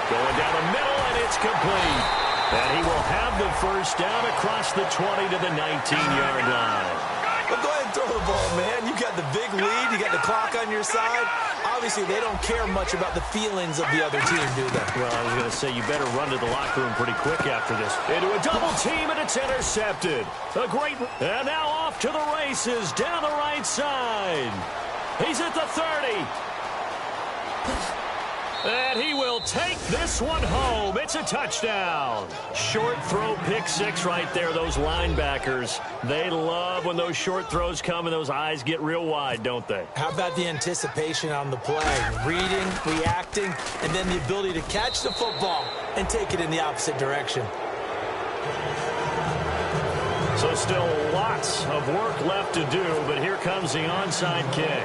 Going down the middle, and it's complete. And he will have the first down across the 20 to the 19-yard line. Well, go ahead and throw the ball, man. You got the big lead. You got the clock on your side. Obviously, they don't care much about the feelings of the other team, do they? Well, I was going to say, you better run to the locker room pretty quick after this. Into a double team, and it's intercepted. A great... And now off to the races down the right side. He's at the 30. And he will take this one home. It's a touchdown. Short throw, pick six right there. Those linebackers, they love when those short throws come and those eyes get real wide, don't they? How about the anticipation on the play? Reading, reacting, and then the ability to catch the football and take it in the opposite direction. So still lots of work left to do, but here comes the onside kick.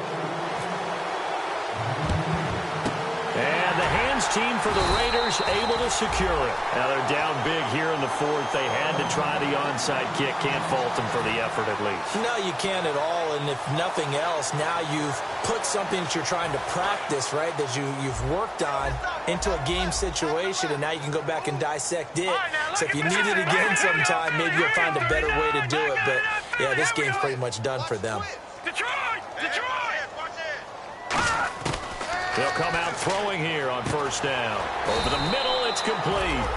And the hands team for the Raiders able to secure it. Now they're down big here in the fourth. They had to try the onside kick. Can't fault them for the effort at least. No, you can't at all. And if nothing else, now you've put something that you're trying to practice, right, that you've worked on into a game situation, and now you can go back and dissect it. So if you need it again sometime, maybe you'll find a better way to do it. But, yeah, this game's pretty much done for them. Detroit! They'll come out throwing here on first down. Over the middle, it's complete.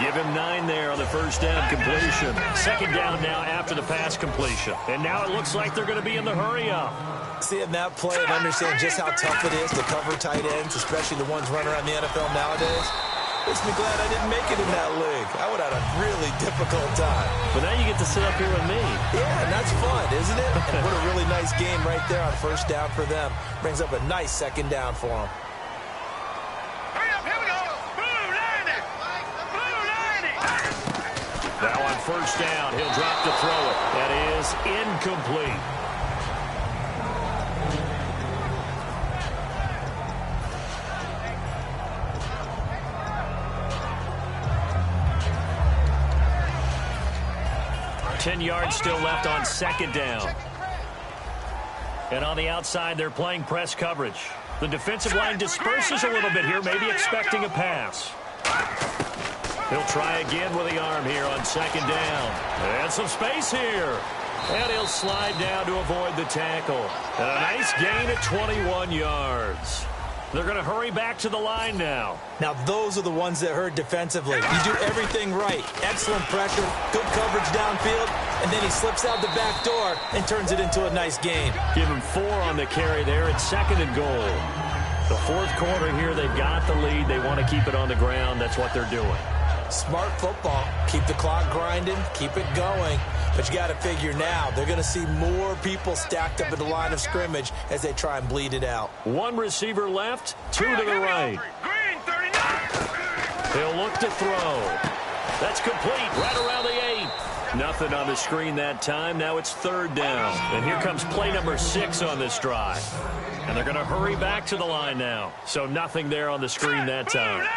Give him 9 there on the first down completion. Second down now after the pass completion. And now it looks like they're going to be in the hurry-up. Seeing that play and understand just how tough it is to cover tight ends, especially the ones running around the NFL nowadays, makes me glad I didn't make it in that league. I would have had a really difficult time. But now you get to sit up here with me. Yeah, and that's fun, isn't it? And what a really nice game right there on first down for them. Brings up a nice second down for them. Hurry up, here we go. Blue 90. Blue 90. Now on first down, he'll drop to throw it. That is incomplete. Ten yards still left on second down. And on the outside, they're playing press coverage. The defensive line disperses a little bit here, maybe expecting a pass. He'll try again with the arm here on second down. And some space here. And he'll slide down to avoid the tackle. And a nice gain at 21 yards. They're going to hurry back to the line now. Now, those are the ones that hurt defensively. You do everything right. Excellent pressure, good coverage downfield, and then he slips out the back door and turns it into a nice gain. Give him 4 on the carry there at second and goal. The fourth quarter here, they've got the lead. They want to keep it on the ground. That's what they're doing. Smart football. Keep the clock grinding, keep it going. But you got to figure now, they're going to see more people stacked up at the line of scrimmage as they try and bleed it out. 1 receiver left, 2 to the right. Green 39. He'll look to throw. That's complete, right around the 8. Nothing on the screen that time. Now it's third down. And here comes play number 6 on this drive. And they're going to hurry back to the line now. So nothing there on the screen that time.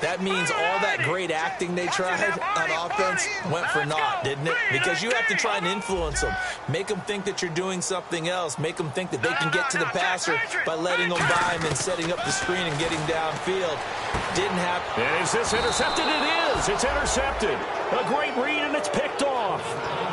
That means all that great acting they tried on offense went for naught, didn't it? Because you have to try and influence them. Make them think that you're doing something else. Make them think that they can get to the passer by letting them by him and setting up the screen and getting downfield. Didn't happen. And is this intercepted? It is. It's intercepted. A great read, and it's picked off.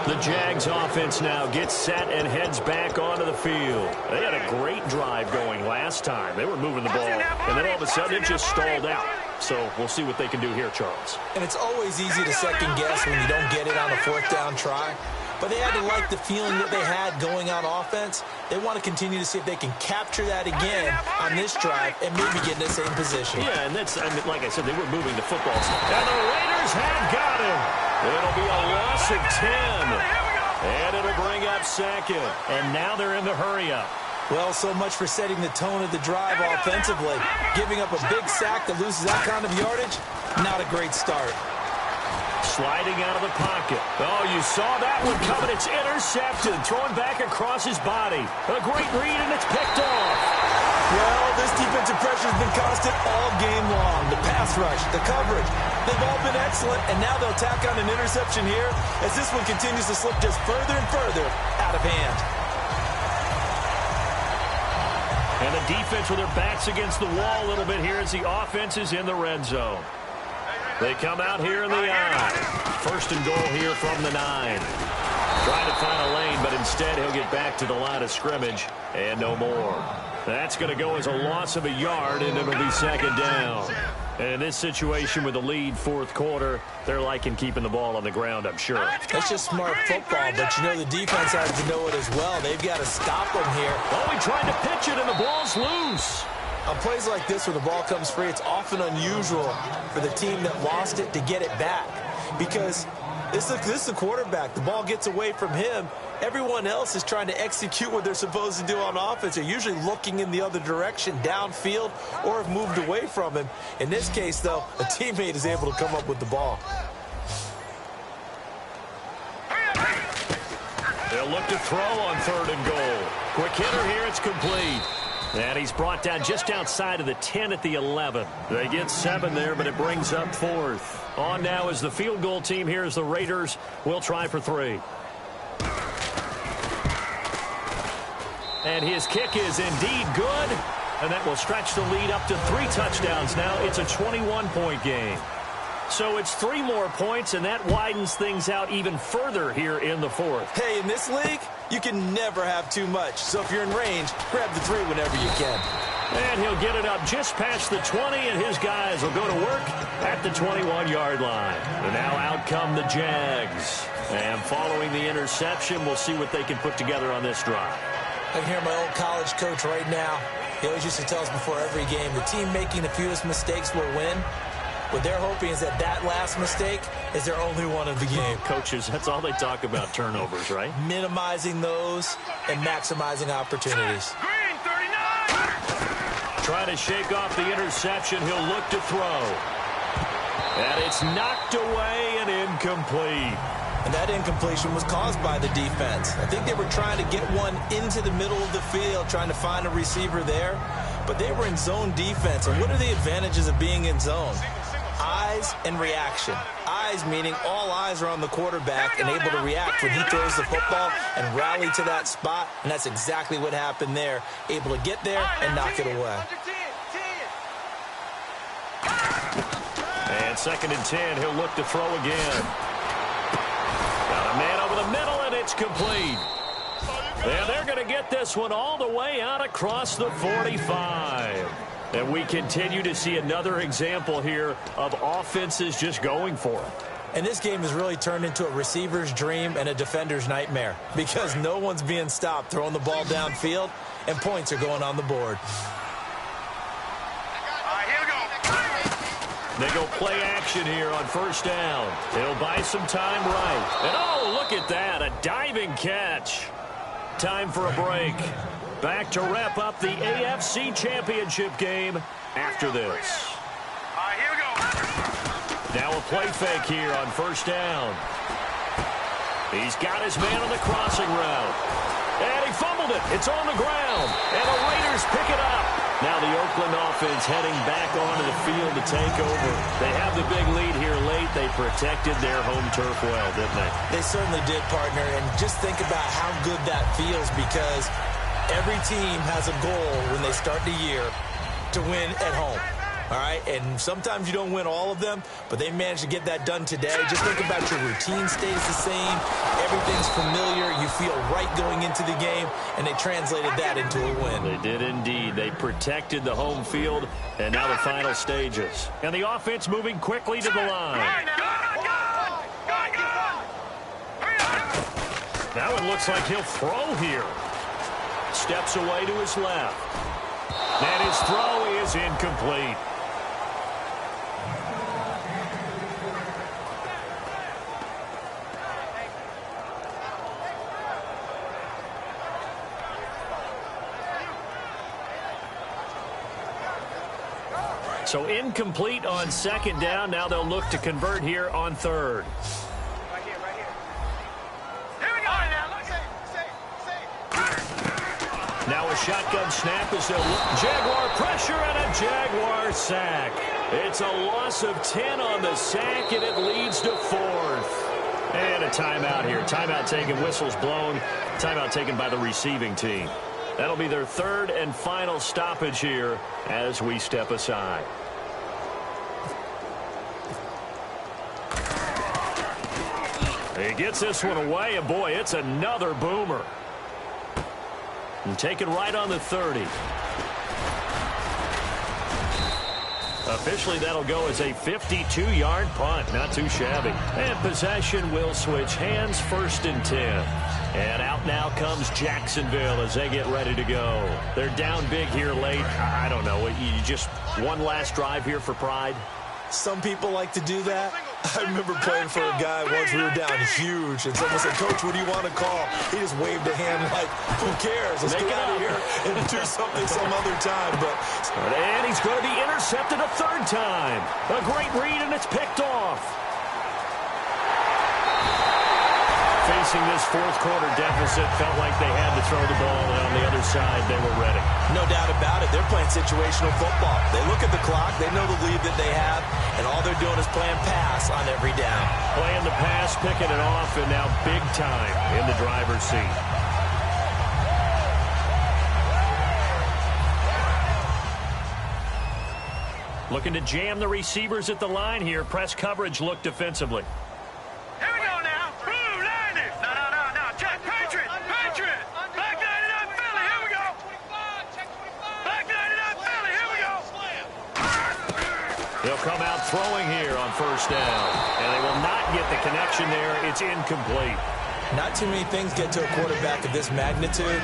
The Jags offense now gets set and heads back onto the field. They had a great drive going last time. They were moving the ball, and then all of a sudden it just stalled out. So we'll see what they can do here, Charles. And it's always easy to second guess when you don't get it on a fourth down try. but they had to like the feeling that they had going on offense. They want to continue to see if they can capture that again on this drive and maybe get in the same position. Yeah, and that's, I mean, like I said, they were moving the football. And the Raiders have got him. It'll be a loss of 10. And it'll bring up second. And now they're in the hurry-up. Well, so much for setting the tone of the drive offensively. Giving up a big sack that loses that kind of yardage, not a great start. Sliding out of the pocket. Oh, you saw that one coming. It's intercepted. Throwing back across his body. A great read, and it's picked off. Well, this defensive pressure has been constant all game long. The pass rush, the coverage, they've all been excellent, and now they'll tack on an interception here as this one continues to slip just further and further out of hand. And the defense with their backs against the wall a little bit here as the offense is in the red zone. They come out here in the I. First and goal here from the 9. Trying to find a lane, but instead he'll get back to the line of scrimmage and no more. That's going to go as a loss of a yard, and it'll be second down. And in this situation with the lead fourth quarter, they're liking keeping the ball on the ground, I'm sure. That's just smart football, but you know the defense has to know it as well. They've got to stop them here. Oh, he tried to pitch it, and the ball's loose. On plays like this where the ball comes free, it's often unusual for the team that lost it to get it back. Because this is the quarterback. The ball gets away from him. Everyone else is trying to execute what they're supposed to do on offense. They're usually looking in the other direction, downfield, or have moved away from him. In this case, though, a teammate is able to come up with the ball. They'll look to throw on third and goal. Quick hitter here, it's complete. And he's brought down just outside of the 10 at the 11. They get 7 there, but it brings up fourth. On now is the field goal team here as the Raiders will try for 3. And his kick is indeed good. And that will stretch the lead up to 3 touchdowns now. It's a 21-point game. So it's 3 more points, and that widens things out even further here in the fourth. Hey, in this league, you can never have too much. So if you're in range, grab the 3 whenever you can. And he'll get it up just past the 20, and his guys will go to work at the 21-yard line. And now out come the Jags. And following the interception, we'll see what they can put together on this drive. I can hear my old college coach right now. He always used to tell us before every game, the team making the fewest mistakes will win. What they're hoping is that last mistake is their only one of the game. Coaches, that's all they talk about, turnovers, right? Minimizing those and maximizing opportunities. Green 39. Trying to shake off the interception. He'll look to throw. And it's knocked away and incomplete. And that incompletion was caused by the defense. I think they were trying to get one into the middle of the field, trying to find a receiver there. But they were in zone defense. And what are the advantages of being in zone? Eyes and reaction. Eyes meaning all eyes are on the quarterback and able to react when he throws the football and rally to that spot. And that's exactly what happened there. Able to get there and knock it away. And second and 10, he'll look to throw again. Got a man over the middle, and it's complete. And they're going to get this one all the way out across the 45. And we continue to see another example here of offenses just going for it. And this game has really turned into a receiver's dream and a defender's nightmare because no one's being stopped throwing the ball downfield, and points are going on the board. They go play action here on first down. He'll buy some time right. And oh, look at that, a diving catch. Time for a break. Back to wrap up the AFC Championship game after this. Here we go. Now a play fake here on first down. He's got his man on the crossing route. And he fumbled it. It's on the ground. And the Raiders pick it up. Now the Oakland offense heading back onto the field to take over. They have the big lead here late. They protected their home turf well, didn't they? They certainly did, partner. And just think about how good that feels because every team has a goal when they start the year to win at home. All right, and sometimes you don't win all of them, but they managed to get that done today. Just think about your routine stays the same. Everything's familiar. You feel right going into the game, and they translated that into a win. They did indeed. They protected the home field, and now the final stages. And the offense moving quickly to the line. Now it looks like he'll throw here. Steps away to his left. And his throw is incomplete. So incomplete on second down. Now they'll look to convert here on third. Right here. Here we go. Now a shotgun snap as they'll look. Jaguar pressure and a Jaguar sack. It's a loss of 10 on the sack, and it leads to fourth. And a timeout here. Timeout taken, whistles blown. Timeout taken by the receiving team. That'll be their third and final stoppage here as we step aside. He gets this one away, and boy, it's another boomer. And taken right on the 30. Officially, that'll go as a 52-yard punt. Not too shabby. And possession will switch hands, 1st and 10. And out now comes Jacksonville as they get ready to go. They're down big here late. I don't know. You just one last drive here for pride? Some people like to do that. I remember playing for a guy once. We were down huge, and someone said, "Coach, what do you want to call?" He just waved a hand like, "Who cares? Let's get out of here and do something some other time." And he's going to be intercepted a third time. A great read, and it's picked off. Facing this fourth quarter deficit, felt like they had to throw the ball, and on the other side, they were ready. No doubt about it. They're playing situational football. They look at the clock. They know the lead that they have, and all they're doing is playing pass on every down. Playing the pass, picking it off, and now big time in the driver's seat. Looking to jam the receivers at the line here. Press coverage look defensively. Here we go now. Blue, line it. No. Check. Patriot. Back 99 Philly. Here we go. Back 99 Philly. Here we go. They'll come out throwing here on 1st down. And they will not get the connection there. It's incomplete. Not too many things get to a quarterback of this magnitude,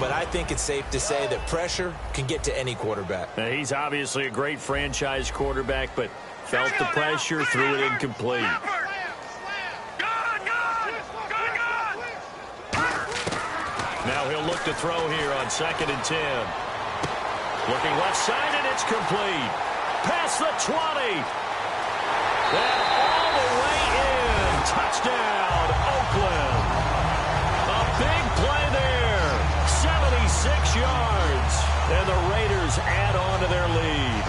but I think it's safe to say that pressure can get to any quarterback. Now, he's obviously a great franchise quarterback, but felt the pressure, threw it incomplete. Now he'll look to throw here on 2nd and 10. Looking left side, and it's complete. Past the 20. Then all the way in. Touchdown, Oakland. A big play there. 76 yards. And the Raiders add on to their lead.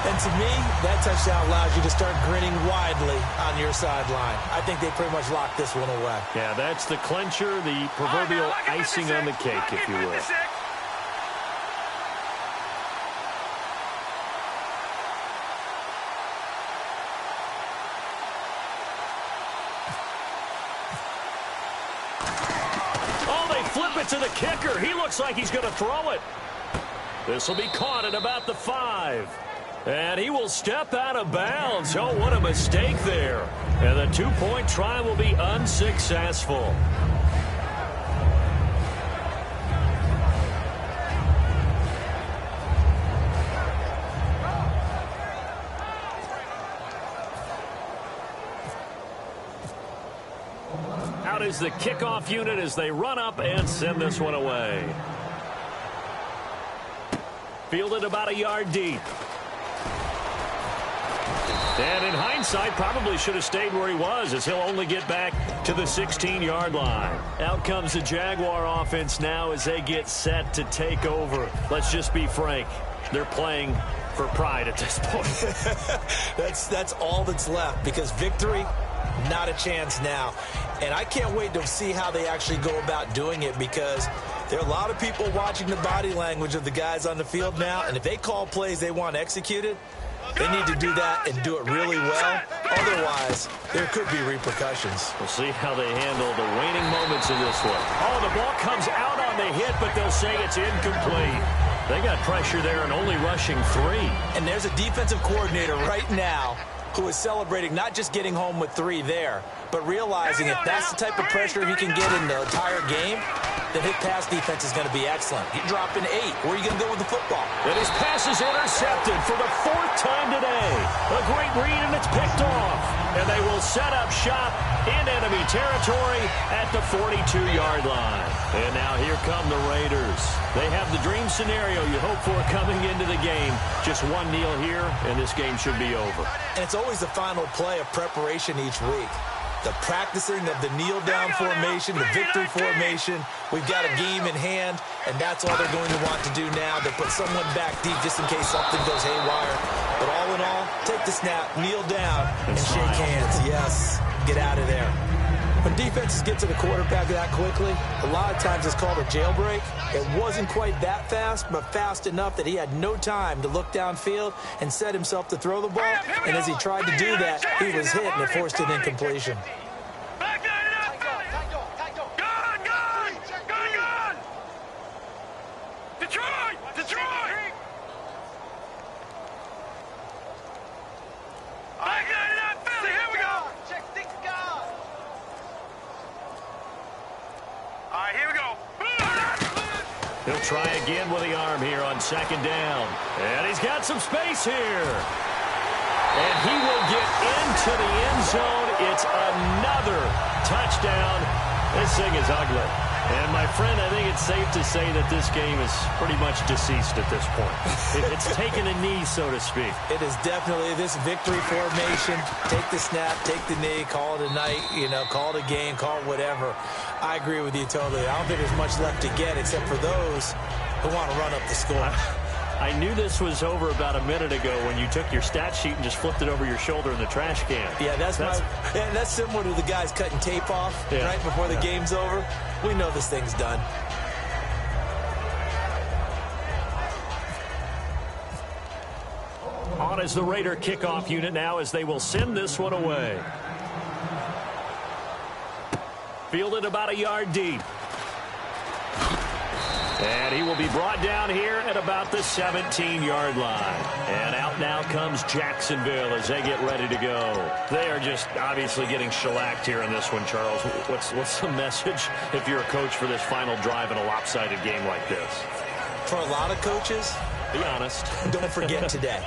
And to me, that touchdown allows you to start grinning widely on your sideline. I think they pretty much locked this one away. Yeah, that's the clincher, the proverbial icing on the cake, if you will. Oh, they flip it to the kicker. He looks like he's going to throw it. This will be caught at about the 5. And he will step out of bounds. Oh, what a mistake there. And the 2-point try will be unsuccessful. Out is the kickoff unit as they run up and send this one away. Fielded about a yard deep. And in hindsight, probably should have stayed where he was, as he'll only get back to the 16-yard line. Out comes the Jaguar offense now as they get set to take over. Let's just be frank. They're playing for pride at this point. That's all that's left, because victory, not a chance now. And I can't wait to see how they actually go about doing it, because there are a lot of people watching the body language of the guys on the field now, and if they call plays they want executed, they need to do that and do it really well. Otherwise, there could be repercussions. We'll see how they handle the waning moments in this one. Oh, the ball comes out on the hit, but they'll say it's incomplete. They got pressure there and only rushing 3. And there's a defensive coordinator right now who is celebrating not just getting home with 3 there, but realizing if that's the type of pressure he can get in the entire game, then his pass defense is going to be excellent. You're dropping 8. Where are you going to go with the football? And his pass is intercepted for the 4th time today. A great read, and it's picked off. And they will set up shop in enemy territory at the 42-yard line. And now here come the Raiders. They have the dream scenario you hope for coming into the game. Just one kneel here, and this game should be over. And it's always the final play of preparation each week. The practicing of the kneel-down formation, the victory formation. We've got a game in hand, and that's all they're going to want to do now. They'll put someone back deep just in case something goes haywire. But all in all, take the snap, kneel down, and shake hands. Yes, get out of there. When defenses get to the quarterback that quickly, a lot of times it's called a jailbreak. It wasn't quite that fast, but fast enough that he had no time to look downfield and set himself to throw the ball. And as he tried to do that, he was hit and it forced an incompletion. He'll try again with the arm here on 2nd down. And he's got some space here. And he will get into the end zone. It's another touchdown. This thing is ugly. And, my friend, I think it's safe to say that this game is pretty much deceased at this point. It's taken a knee, so to speak. It is definitely this victory formation. Take the snap, take the knee, call it a night, call it a game, call it whatever. I agree with you totally. I don't think there's much left to get except for those who want to run up the score. I knew this was over about a minute ago when you took your stat sheet and just flipped it over your shoulder in the trash can. Yeah, that's similar to the guys cutting tape off right before the game's over. We know this thing's done. On is the Raider kickoff unit now as they will send this one away. Fielded about a yard deep. And he will be brought down here at about the 17-yard line. And out now comes Jacksonville as they get ready to go. They are just obviously getting shellacked here in this one, Charles. What's the message if you're a coach for this final drive in a lopsided game like this? For a lot of coaches, be honest. Don't forget today.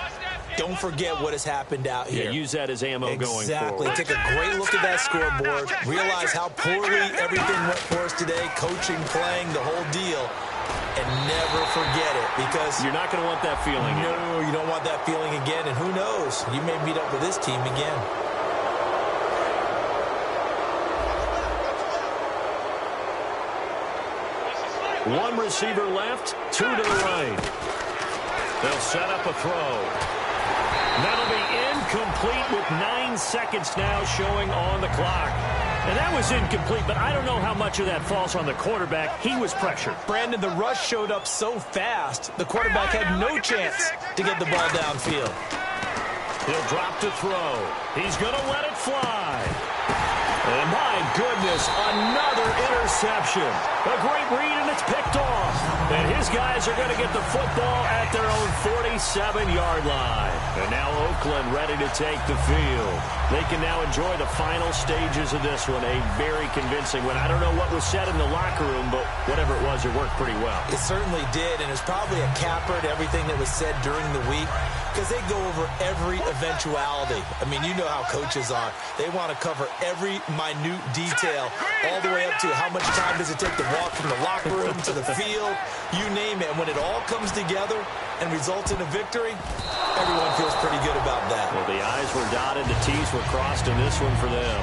Don't forget what has happened out here. Yeah, use that as ammo going forward. Exactly. Take a great look at that scoreboard. Realize how poorly everything went for us today. Coaching, playing, the whole deal. And never forget it, because you're not going to want that feeling. No, you don't want that feeling again. And who knows? You may meet up with this team again. One receiver left, 2 to the right. They'll set up a throw. That'll be incomplete with 9 seconds now showing on the clock. And that was incomplete, but I don't know how much of that falls on the quarterback. He was pressured. Brandon, the rush showed up so fast, the quarterback had no chance to get the ball downfield. He'll drop to throw. He's going to let it fly. And my goodness, another interception. A great read, and it's picked off. And his guys are going to get the football at their own 47-yard line. And now Oakland ready to take the field. They can now enjoy the final stages of this one. A very convincing one. I don't know what was said in the locker room, but whatever it was, it worked pretty well. It certainly did, and it's probably a capper to everything that was said during the week, because they go over every eventuality. I mean, you know how coaches are. They want to cover every minute detail, all the way up to how much time does it take to walk from the locker room to the field, you name it. And when it all comes together and results in a victory, everyone feels pretty good about that. Well, the I's were dotted, the T's were crossed in this one for them.